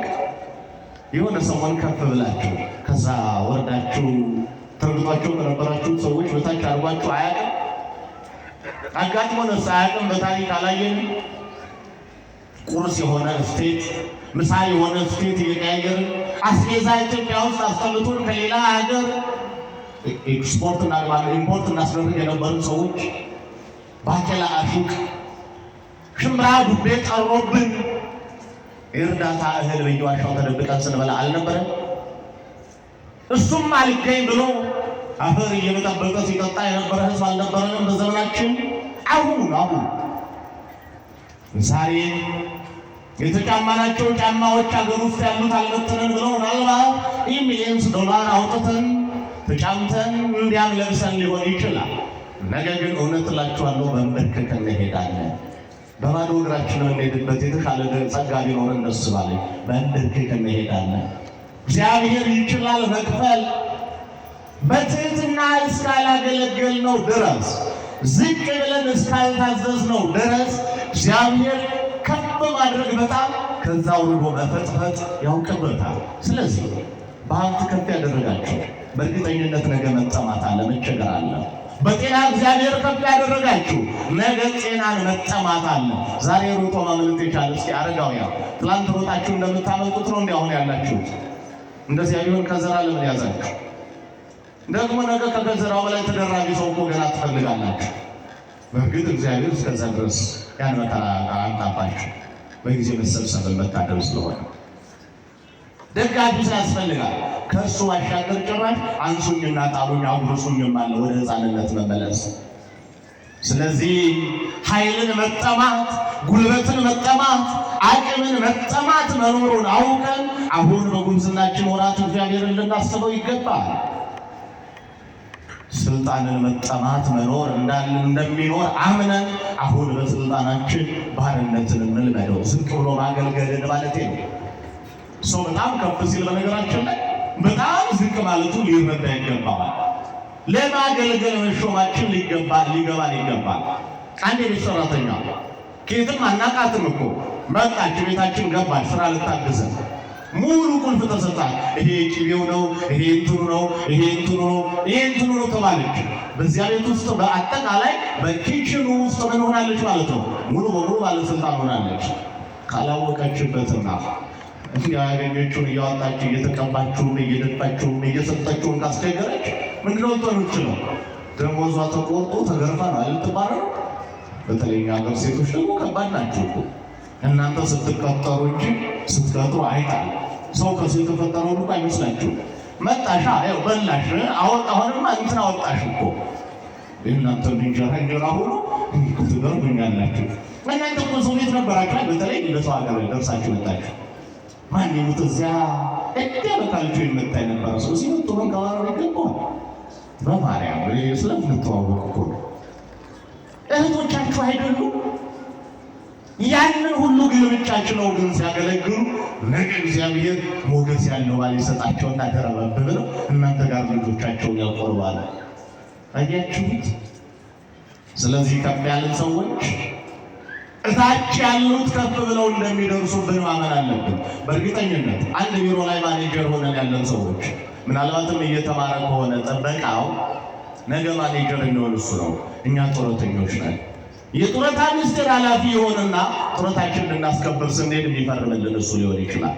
የሆነ ሰሞን ከፍ ብላችሁ ከዛ ወርዳችሁ ተርግጧቸው ከነበራችሁ ሰዎች በታች አድርጓችሁ አያውቅም? አጋጥሞን አያውቅም? በታሪክ አላየን? ቁርስ የሆነ ስቴት፣ ምሳ የሆነ ስቴት እየቀያየርን አስቤዛ ኢትዮጵያ ውስጥ አስጠልቶን ከሌላ ሀገር ኤክስፖርት እና ኢምፖርት እናስደርግ የነበሩ ሰዎች ባቄላ አሹቅ፣ ሽምብራ ዱቤ ቀሮብን የእርዳታ እህል በየዋሻው ተደብቀን ስንበላ አልነበረም? እሱም አልገኝ ብሎ አፈር እየበጠበጠ ሲጠጣ የነበረ ህዝብ አልነበረንም በዘመናችን? አሁን ዛሬ የተጫማናቸው ጫማዎች ሀገር ውስጥ ያሉት አልመጥነን ብለው ምናልባት ሚሊየንስ ዶላር አውጥተን ተጫምተን እንዲያም ለብሰን ሊሆን ይችላል። ነገር ግን እውነት እላችኋለሁ በመንበርከክ እንሄዳለን። በባዶ እግራችን እንሄድበት የተሻለ ጸጋ ቢኖር እናስባለን። በመንበርከክ እንሄዳለን። እግዚአብሔር ይችላል መክፈል። በትህትና እስካላገለገልነው ድረስ ዝቅ ብለን እስካልታዘዝነው ድረስ እግዚአብሔር ከፍ ማድረግ በጣም ከዛ ወርዶ መፈጥፈጥ ያውቅበታል። ስለዚህ በሀብት ከፍ ያደረጋቸው በእርግጠኝነት ነገ መጠማት አለ፣ መቸገር አለ። በጤና እግዚአብሔር ከፍ ያደረጋችሁ ነገ ጤናን መጠማት አለ። ዛሬ ሮጦ ማምለጥ የቻለ እስኪ አረጋውያን ትላንት ሮጣችሁ እንደምታመልጡት ነው እንዲ አሁን ያላችሁት? እንደዚያ ቢሆን ከዘራ ለምን ያዛችሁ? ደግሞ ነገ ከገዘራው በላይ ተደራቢ ሰው እኮ ገና ትፈልጋላችሁ። በእርግጥ እግዚአብሔር እስከዛ ድረስ ያን መከራ አምጣባችሁ በጊዜ መሰብሰብን መታደል ስለሆነ ደጋፊ ያስፈልጋል። ከእሱ ባሻገር ጭራሽ አንሱኝና ጣሉኝ አጉርሱኝም አለ ወደ ሕፃንነት መመለስ። ስለዚህ ኃይልን መጠማት፣ ጉልበትን መጠማት፣ አቅምን መጠማት መኖሩን አውቀን አሁን በጉብዝናችን ወራት እግዚአብሔርን ልናስበው ይገባል። ስልጣንን መጠማት መኖር እንደሚኖር አምነን አሁን በስልጣናችን ባርነትን እንልመደው። ዝቅ ብሎ ማገልገልን ማለት ነው። ሰው በጣም ከፍ ሲል በነገራችን ላይ በጣም ዝቅ ማለቱ ሊረዳ ይገባል። ለማገልገል መሾማችን ሊገባን ይገባል። አንድ የቤት ሰራተኛ ከየትም አናቃትም እኮ መጣች፣ ቤታችን ገባች፣ ስራ ልታግዘን ሙሉ ቁልፍ ተሰጣት። ይሄ ቂቤው ነው፣ ይሄ እንትኑ ነው፣ ይሄ እንትኑ ነው ተባለች። በዚያ ቤት ውስጥ በአጠቃላይ በኪችኑ ውስጥ ምን ሆናለች ማለት ነው? ሙሉ በሙሉ ባለስልጣን ሆናለች። ካላወቀችበትና ያገኘችውን እያወጣችሁ እየተቀባችሁን እየደፋችሁን እየሰጠችሁን ካስቸገረች ምንድነው ልትሆኑች ነው? ደሞዟ ተቆርጦ ተገርፋ ነው አልትባረሩ። በተለይ ሀገር ሴቶች ደግሞ ከባድ ናቸው እኮ እናንተ ስትቀጠሩ እንጂ ስትቀጥሩ አይታል። ሰው ከሱ የተፈጠረው ልቆ አይመስላችሁ? መጣሻ ያው በላሽ አሁንማ እንትን አወጣሽ እኮ እናንተ እንጀራ ሆኖ ትገርሙኛላችሁ። እናንተ እኮ ሰው ቤት ነበራችሁ፣ በተለይ ለሰው ሀገር ደርሳችሁ መጣችሁ። ማን ይሙት እዚያ በቃልቹ የመጣ የነበረ ሰው ሲመጡ መንከባረር ይገባዋል። በማርያም ስለምንተዋወቅ እኮ ነው። እህቶቻችሁ አይደሉም? ያንን ሁሉ ግልምጫችሁ ነው ግን ሲያገለግሉ ነገ እግዚአብሔር ሞገስ ያለው ባል ይሰጣቸውና ተረበብ ብለው እናንተ ጋር ልጆቻቸውን ያቆርባሉ። አያችሁት? ስለዚህ ከፍ ያለን ሰዎች እታች ያሉት ከፍ ብለው እንደሚደርሱብን ማመን አለብን። በእርግጠኝነት አንድ ቢሮ ላይ ማኔጀር ሆነን ያለን ሰዎች ምናልባትም እየተማረ ከሆነ ጥበቃው ነገ ማኔጀር የሚሆን እሱ ነው። እኛ ጡረተኞች ነን። የጡረታ ሚኒስቴር ኃላፊ የሆነና ጡረታችን ልናስከብር ስንሄድ የሚፈርምልን እሱ ሊሆን ይችላል።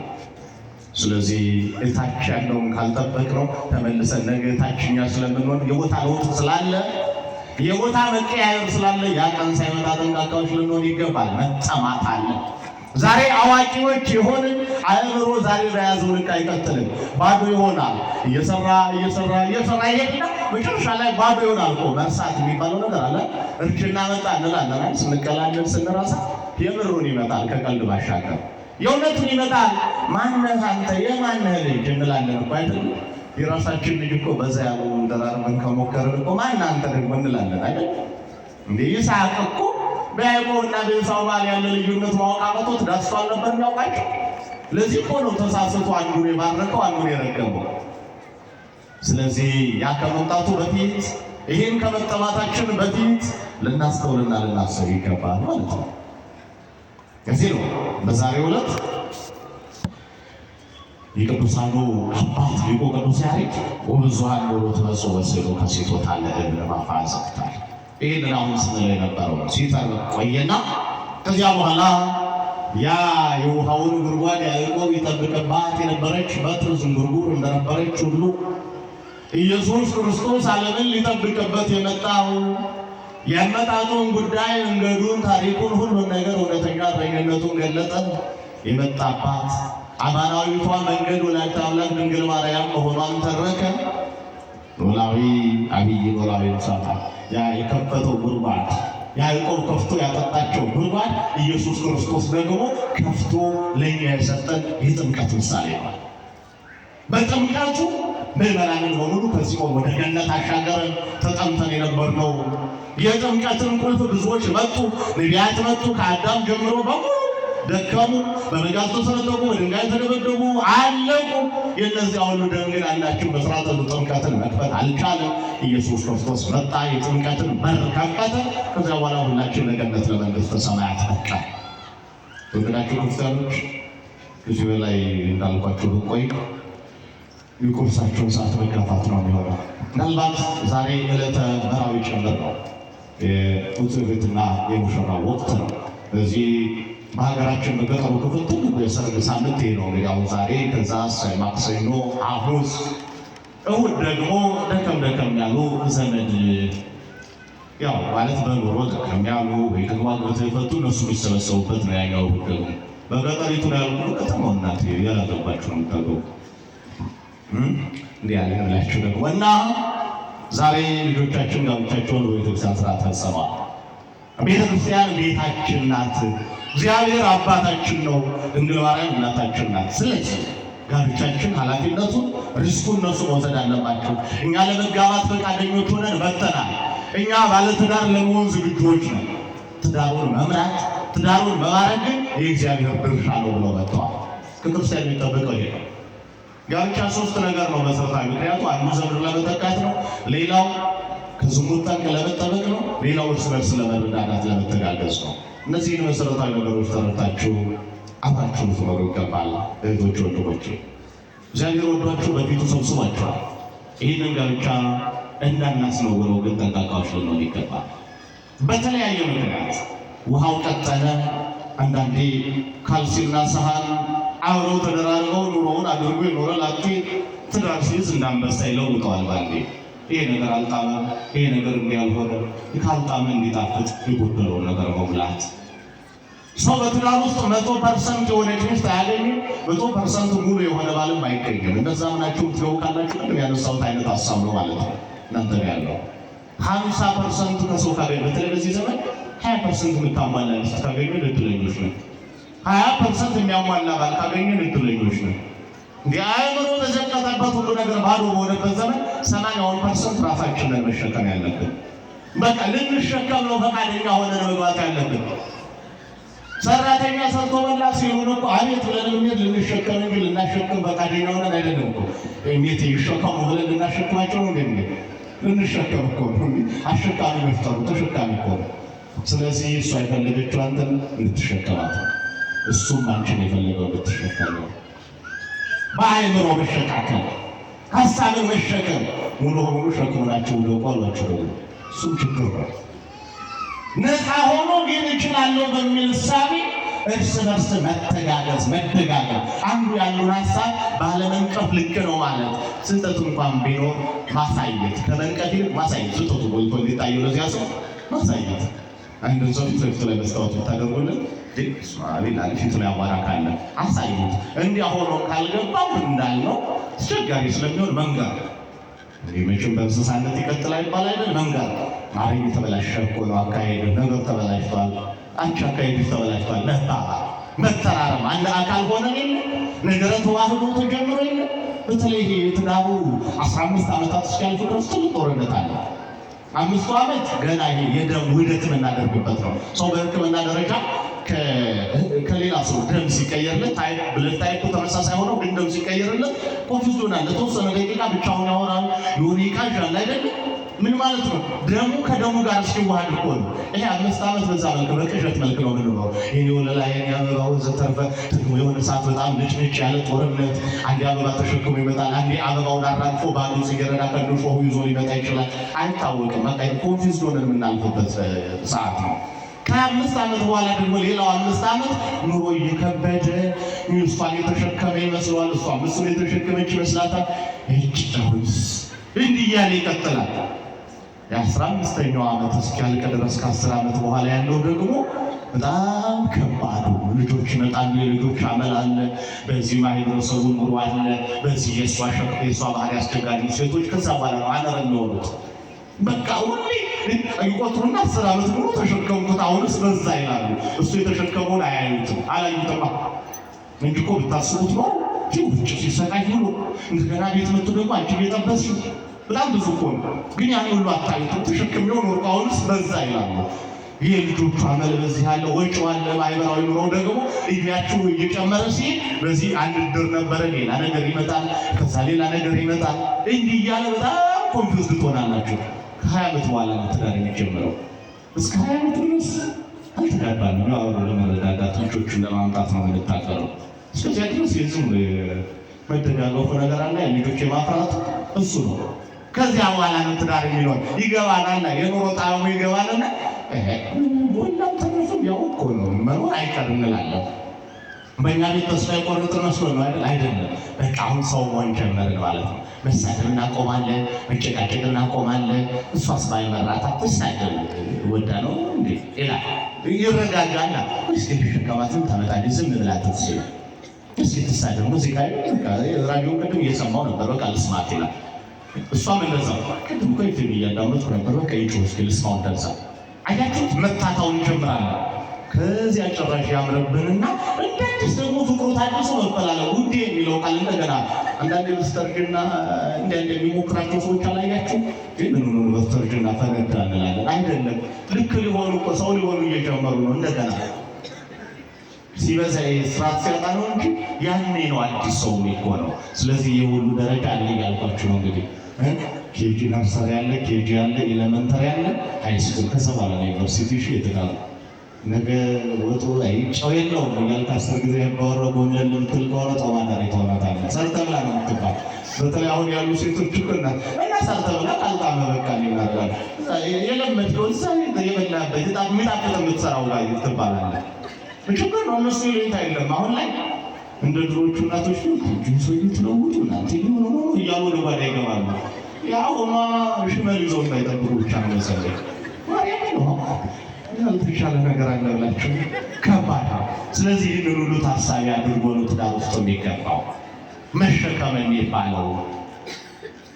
ስለዚህ እታች ያለውን ካልጠበቅነው ተመልሰን ነገ ታችኛ ስለምንሆን የቦታ ለውጥ ስላለ የቦታ መቀያየር ስላለ ያ ቀን ሳይመጣ ጠንቃቃዎች ልንሆን ይገባል። መጠማት አለ። ዛሬ አዋቂዎች የሆንን አእምሮ ዛሬ በያዘው ልክ አይቀጥልም፣ ባዶ ይሆናል። እየሰራ ይሄድና መጨረሻ ላይ ባዶ ይሆናል እኮ። መርሳት የሚባለው ነገር አለ። እርጅና መጣ እንላለን። ስንቀላለን ስንረሳ የምሩን ይመጣል ከቀልድ ባሻገር የእውነቱን ይመጣል። ማነህ አንተ የማነህ ልጅ እንላለን እኮ አይደል? የራሳችን ልጅ እኮ በዛ ያለው እንደራርበን ከሞከርን እኮ ማን አንተ ደግሞ እንላለን አይደል? እንዴ ይስሐቅ እኮ በያዕቆብና በኤሳው ባል ያለ ልዩነት ማወቅ አቅቶት ዳስቷል ነበር የሚያውቃቸው። ለዚህ እኮ ነው ተሳስቶ አንዱን የባረከው አንዱን የረገመው። ስለዚህ ያ ከመምጣቱ በፊት ይህን ከመጠማታችን በፊት ልናስተውልና ልናስብ ይገባል ማለት ነው። ከዚህ ነው በዛሬው ዕለት የቅዱሳኑ አባት ሊቁ ቅዱስ ያሬድ ወብዙኃን ኖሩት በጽሑ ወስዕሉ ከሴቶታ ለእብነ ማፋ ዘግታል። ይህንን አሁን ስንል የነበረው ሲተር ቆየና ከዚያ በኋላ ያ የውሃውን ጉድጓድ ያዕቆብ ይጠብቅባት የነበረች በትር ዝንጉርጉር እንደነበረች ሁሉ ኢየሱስ ክርስቶስ ዓለምን ሊጠብቅበት የመጣው የመጣጡን ጉዳይ መንገዱን፣ ታሪኩን፣ ሁሉን ነገር እውነተኛ እረኝነቱን ገለጠ የመጣባት አማናዊቷ መንገድ ወላዲተ አምላክ ድንግል ማርያም መሆኗን ተረከ። ኖላዊ አብይ ኖላዊ ሳታ ያ የከፈተው ጉድጓድ ያዕቆብ ከፍቶ ያጠጣቸው ጉድጓድ ኢየሱስ ክርስቶስ ደግሞ ከፍቶ ለኛ የሰጠን የጥምቀት ምሳሌ ነው። በጥምቀቱ ምዕመናንን በሙሉ ከዚህ ወደ ገነት አሻገረን። ተጠምተን የነበርነው የጥምቀትን ቁልፍ ብዙዎች መጡ፣ ነቢያት መጡ። ከአዳም ጀምሮ በሙሉ ደከሙ፣ በመጋዝ ተሰነጠቁ፣ በድንጋይ ተደበደቡ፣ አለቁ። የእነዚያ ሁሉ ደም ግን አንዳችን በሥርዓተ ጥምቀትን መክፈት አልቻለም። ኢየሱስ ክርስቶስ መጣ፣ የጥምቀትን በር ከፈተ። ከዚያ በኋላ ሁላችን ለገነት ለመንግሥተ ሰማያት በቃ። ወገናችሁ ክርስቲያኖች ከዚህ በላይ እንዳልኳችሁ ብቆይ የቁርሳቸውን ሰዓት መጋፋት ነው የሚሆነው። ምናልባት ዛሬ ዕለተ መራዊ ጭምር ነው፣ የውትብትና የሙሽራ ወቅት ነው። በዚህ በሀገራችን በገጠሩ ክፍል ትልቁ የሰርግ ሳምንት ይሄ ነው። እንግዲህ አሁን ዛሬ ከዛ ማክሰኞ፣ ሐሙስ፣ እሑድ ደግሞ ደከም ያሉ ዘመድ ያው ማለት በኑሮ ደከም ያሉ ወይ ደግሞ አግብተው የፈቱ እነሱ የሚሰበሰቡበት ነው። ያኛው እሑድ ደግሞ በገጠሪቱ ላይ ያሉ ከተማው እናት ያላገባችሁ ነው የምታገቡ እንዲህ ያለ ብላችሁ ደግሞ እና ዛሬ ልጆቻችን ጋብቻቸውን በቤተክርስቲያን ስርዓት ፈጽመዋል። ቤተክርስቲያን ቤታችን ናት። እግዚአብሔር አባታችን ነው። ድንግል ማርያም እናታችን ናት። ስለዚህ ጋብቻችን ኃላፊነቱን ሪስኩን እነሱ መውሰድ አለባቸው። እኛ ለመጋባት ፈቃደኞች ሆነን መጥተናል። እኛ ባለትዳር ለመሆን ዝግጁዎች ነው። ትዳሩን መምራት፣ ትዳሩን መባረክ ግን የእግዚአብሔር ድርሻ ነው ብለው መጥተዋል። ከክርስቲያን የሚጠበቀው ይሄ ነው። ጋብቻ ሶስት ነገር ነው መሰረታዊ ምክንያቱ። አንዱ ዘመድ ለመተካት ነው። ሌላው ከዝሙት ጠንቅ ለመጠበቅ ነው። ሌላው እርስ በርስ ለመረዳዳት ለመተጋገዝ ነው። እነዚህን መሰረታዊ ነገሮች ተረድታችሁ አብራችሁ ልትኖሩ ይገባል። እህቶች፣ ወንድሞች እግዚአብሔር ወዷችሁ በፊቱ ሰብስቧችኋል። ይህንን ጋብቻ እንዳናስነውረው ግን ጠንቃቃዎች ልንሆን ይገባል። በተለያየ ምክንያት ውሃው ቀጠለ። አንዳንዴ ካልሲና ሰሃን አብረው ተደራርበው ኑሮውን አድርጎ የኖረ ላጤ ትዳር ሲይዝ እንዳንበሳ ይለውጠዋል ባንዴ። ይሄ ነገር አልጣመም፣ ይሄ ነገር እንዲያልሆነ ካልጣመ እንዲጣፍጥ የጎደለውን ነገር መሙላት። ሰው በትዳር ውስጥ 100% የሆነች ሚስት አያገኝም፣ 100% ሙሉ የሆነ ባልም አይገኝም። እንደዛ ምናችሁ ትገቡ ካላችሁ ቅድም ያነሳሁት አይነት ሀሳብ ነው ማለት ነው። እናንተ ያለው 50% ከሰው ካገኙ በተለይ በዚህ ዘመን 20% የምታሟላ ሚስት ካገኙ እድለኞች ነው። 20% የሚያሟላ ባል ካገኙ እድለኞች ነው። አእምሮ በዘቀጠበት ሁሉ ነገር ባዶ በሆነበት ዘመን 80% ራሳችንን መሸከም ያለብን በቃ ልንሸከም ነው። ፈቃደኛ ሆነን መግባት ያለብን ሰራተኛ ሰርቶ በላ ሲሆን እኮ አቤት ብለን እንዴት ልንሸከም እንጂ ልናሸከም ፈቃደኛ ሆነን አይደለም እኮ እንዴት ይሸከሙ ብለን ልናሸክማቸው ነው እንዴ? ልንሸከም እኮ አሸካሚ መፍጠሩ ተሸካሚ እኮ። ስለዚህ እሱ አይፈልገችው አንተን ልትሸከማት፣ እሱም አንቺን የፈለገው ልትሸከመው። በአእምሮ መሸካከል፣ ሀሳብን መሸከም ሙሉ በሙሉ ሸክም ናቸው ብሎ ቋሏቸው ደግሞ እሱም ችግር ነው። ነፃ ሆኖ ግን እችላለሁ በሚል እሳቤ እርስ በርስ መተጋገዝ፣ መደጋገዝ፣ አንዱ ያለውን ሀሳብ ባለመንቀፍ ልክ ነው ማለት ስህተቱ እንኳን ቢኖር ማሳየት፣ ከመንቀፍ ይልቅ ማሳየት፣ ስህተቱ ጎልቶ እንዲታየው ለዚያ ሰው ማሳየት። አንድን ሰው ፊት ለፊት ላይ መስታወት ብታደርጉልን ፊቱ ላይ አቧራ ካለ አሳዩት። እንዲያ ሆኖ ካልገባው እንዳልነው አስቸጋሪ ስለሚሆን መንገር መቼም በእንስሳነት ይቀጥላል ይባል አይደል? መንገር ማረኝ የተበላሸ እኮ ነው አካሄድ፣ ነገር ተበላሽቷል፣ አንቺ አካሄድ ተበላሽቷል፣ መተራረም አንድ አካል ሆነ የለ ነገረ ተዋህዶ ተጀምሮ የለ። በተለይ የትዳሩ 15 ዓመታት እስኪያልፉ ድረስ ትልቅ ጦርነት አለ። 5 ዓመት ገና ይሄ የደም ውህደት የምናደርግበት ነው። ሰው በሕክምና ደረጃ ከሌላ ሰው ደም ሲቀየርለት ብለድ ታይፑ ተመሳሳይ ሆነው ግን ደም ሲቀየርለት ኮንፊውዝ ይሆናል። ለተወሰነ ደቂቃ ብቻውን ያወራል፣ የሆነ ይቃዣል አይደለም። ምን ማለት ነው? ደሙ ከደሙ ጋር እስኪዋሃድ እኮ ነው። ይሄ 5 ዓመት በዛ መልክ በቅዠት መልክ ነው የምንኖረው። ይሄ ወለላ የኔ አበባው ዘተርፈ ደግሞ የሆነ ሰዓት በጣም ንጭንጭ ያለ ጦርነት፣ አንዴ አበባ ተሸክሞ ይመጣል፣ አንዴ አበባውን አራግፎ ባዶ ሲገረዳ ከንሾ ይዞ ሊመጣ ይችላል፣ አይታወቅም። በቃ ኮንፊውዝ ሆነን የምናልፍበት ሰዓት ነው። ከ5 ዓመት በኋላ ደግሞ ሌላው 5 ዓመት ኑሮ እየከበደ እሷን የተሸከመ ይመስለዋል፣ እሷም እሱን የተሸከመች ይመስላታል። እጭውስ እንዲህ እያለ ይቀጥላል። የ15ኛው ዓመት እስኪያልቅ ድረስ ከ10 ዓመት በኋላ ያለው ደግሞ በጣም ከባዱ ልጆች ይመጣሉ። የልጆች አመል አለ፣ በዚህ ማህበረሰቡ ኑሮ አለ፣ በዚህ የእሷ ባህሪ አስቸጋሪ ሴቶች ከዛ በኋላ ነው አነር የሚሆኑት። በቃ ሁሌ ይቆጥሩና 10 ዓመት ሙሉ ተሸከሙት፣ አሁንስ በዛ ይላሉ። እሱ የተሸከመውን አያዩትም፣ አላዩትማ እንጂ እኮ ብታስቡት ነው ውጭ ሲሰቃይ ብሎ እንደገና ቤት መጥቶ ደግሞ አንቺ ቤጠበስ በጣም ብዙ እኮ ነው። ግን ያን ሁሉ አታዩትም። ተሸክሜው ኖርኩ፣ አሁንስ በዛ ይላሉ። ይህ ልጆቹ አመል በዚህ ያለ ወጪው አለ። ማህበራዊ ኑሮ ደግሞ እድሜያችሁ እየጨመረ ሲሄድ በዚህ አንድ ድር ነበረ፣ ሌላ ነገር ይመጣል፣ ከዛ ሌላ ነገር ይመጣል። እንዲህ እያለ በጣም ኮንፊውዝ ትሆናላችሁ። ከ20 ዓመት በኋላ ነው ትዳር የሚጀምረው። እስከ 20 ዓመት ድረስ አልተጋባንም። ያው ለመረዳዳት ልጆቹን ለማምጣት ነው የምንታገለው። እስከዚያ ድረስ የዝም መደጋገፉ ነገር አለ፣ ልጆች የማፍራት እሱ ነው። ከዚያ በኋላ ነው ትዳር የሚኖር። ይገባናል፣ የኑሮ ጣዕሙ ይገባልና ሁላም ተነሱም ያው እኮ ነው መኖር አይቀርም እንላለን። በእኛ ቤት ተስፋ የቆረጥን መስሎ ነው አይደል? አይደለም። በቃ አሁን ሰው መሆን ጀመርን ማለት ነው። መሳደብ እናቆማለን፣ መጨቃጨቅ እናቆማለን። እሷስ ባይመራት አትሳደብ ወዳ ነው እንዴ ይላል። ይረጋጋና እስኪ ተሸከማትን ታመጣለች፣ ዝም ብላ ትስል እስኪ ትሳደብ። ሙዚቃ ራዲዮ ቅድም እየሰማው ነበር፣ በቃ ልስማት ይላል። እሷም እንደዛው ቅድም እኮ ኢቲቪ እያዳመጥኩ ነበር፣ በቃ ይጮህ እስኪ ልስማው እንደዛ። አያችሁት? መታታውን እንጀምራለን። ከዚያ ጭራሽ ያምረብንና እንደዚህ ደግሞ ፍቅሩ ታድሶ መፈላለግ ውዴ የሚለው ቃል እንደገና አንዳንድ በስተርጅና የሚሞክራቸው ሰዎች አላያችሁ? ግን ምን በስተርጅና ፈገግታ እንላለን። አይደለም፣ ልክ ሊሆኑ እኮ ሰው ሊሆኑ እየጀመሩ ነው። እንደገና ሲበዛ ስርዓት ሲያጣ ነው እንጂ ያኔ ነው አዲስ ሰው የሚሆነው። ስለዚህ የሁሉ ደረጃ አለ እያልኳችሁ ነው። እንግዲህ ኬጂ ነርሰሪ ያለ፣ ኬጂ ያለ፣ ኤሌመንተሪ ያለ፣ ሃይስኩል፣ ከዛ በኋላ ዩኒቨርሲቲ የተጋሩ ነገ ወጡ ላይ ጨው የለውም እያልክ 10 ጊዜ ባወራው ጎንደል ልምትል ከሆነ ጦማዳሪ ትሆናለህ። ሰርተብላ ነው የምትባል። በተለይ አሁን ያሉ ሴቶች እኮና እና ሰርተብላ ካልጣመ በቃ ይናገራል። የለመድከው እዛ የበላበት የሚጣፍጥ የምትሰራው ጋር ትባላለህ። ችግር ነው። እነሱ ይሉኝታ የለም። አሁን ላይ እንደ ድሮቹ እናቶች ሰው ትለውጡ እናንተ ሆኖ እያሉ ወደ ጓዳ ይገባሉ። ያሁኗ ሽመል ይዘው እንዳይጠብቁ ብቻ ነው መሰለኝ ያልተሻለ ነገር አለ ብላችሁ ከባድ ነው። ስለዚህ ይህንን ሁሉ ታሳቢ አድርጎ ነው ትዳር ውስጥ የሚገባው። መሸከም የሚባለው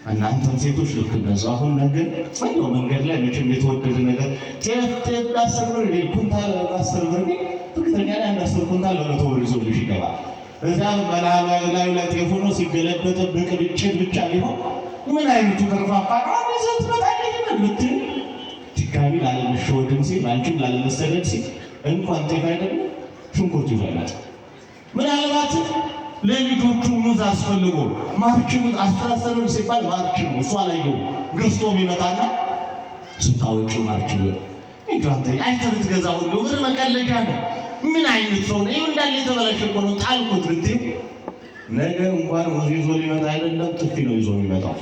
እናንተም ሴቶች ልክ እንደዛው አሁን ነገር ፈየው መንገድ ላይ መቼም የተወደደ ነገር ጤፍ ዳሰር ኩንታል ዳሰር ትክክለኛ ላይ አንዳሰር ኩንታል ለመቶ ብር ይዞልሽ ይገባል። እዛም በላዩ ላይ ጤፍ ሆኖ ሲገለበጥ ብቅብጭት ብቻ ሊሆን ምን አይነቱ ተርፋፋ ነው ይዘት በታለኝ ምትል ድጋሚ ላለመሸወድም ሲል አንቺም ላለመሰደድ ሲል እንኳን ጤፍ አይደለም ሽንኩርት ይበላል። ምናልባት ለልጆቹ ሙዝ አስፈልጎ ማርችሙ አስተሳሰሩ ሲባል ማርችሙ እሷ ላይ ነው ገዝቶ የሚመጣና ስታወጪ ማርችሙ እንኳንተ አይተህ ብትገዛው ሁሉ ብር መቀለጃ ነው። ምን አይነት ሰው ነው እንዳለ የተበላሸ እኮ ነው ጣልኩት ብትይ ነገ እንኳን ሙዝ ይዞ ሊመጣ አይደለም ጥፊ ነው ይዞ የሚመጣው።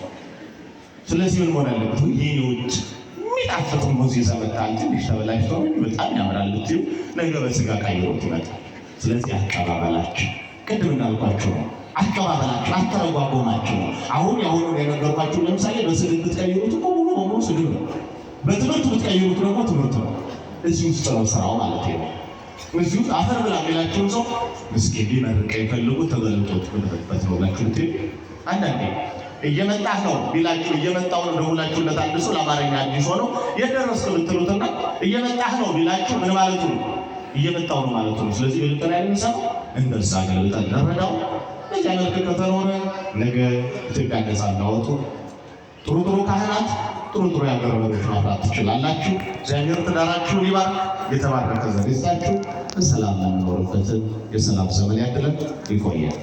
ስለዚህ ምን ሆነ አለበት ይሄውት የሚጣፍጥ ሙዝ ይዘህ መጣል ትንሽ ተበላሽቶ በጣም ያምራል ብትይ ነገ በስጋ ቀይሮት ይመጣል። ስለዚህ አቀባበላችሁ ቅድም እንዳልኳችሁ ነው። አቀባበላችሁ አተረጓጎማችሁ ነው። አሁን የነገርኳችሁ ለምሳሌ በስድብ ብትቀይሩት እኮ ሙሉ በሙሉ ስድብ ነው። በትምህርት ብትቀይሩት ደግሞ ትምህርት ነው። እዚህ ውስጥ ነው ስራው ማለት ነው። እዚህ ውስጥ አፈር ብላ የሚላቸውን ሰው ምስኪን ሊመርቅ ይፈልጉ ተገልጦት ብለበት ነው ብላችሁ አንዳንዴ እየመጣህ ነው ቢላችሁ እየመጣው ነው ደውላችሁለት አንድ ሰው ለአማርኛ አዲስ ሆኖ የደረስክ ብትሉትና እየመጣህ ነው ቢላችሁ ምን ማለቱ ነው? እየመጣው ነው ማለት ነው። ስለዚህ በልጠና ያንሰው እንደዛ ገልጠን ደረዳው እዚያ መልክ ከተኖረ ነገ ኢትዮጵያ ነፃ እንዳወጡ ጥሩ ካህናት ጥሩ ያገር መሪዎች ማፍራት ትችላላችሁ። እግዚአብሔር ትዳራችሁን ይባርክ። የተባረከ ዘር ይስጣችሁ። በሰላም ለምንኖርበትን የሰላም ዘመን ያድለን። ይቆያል።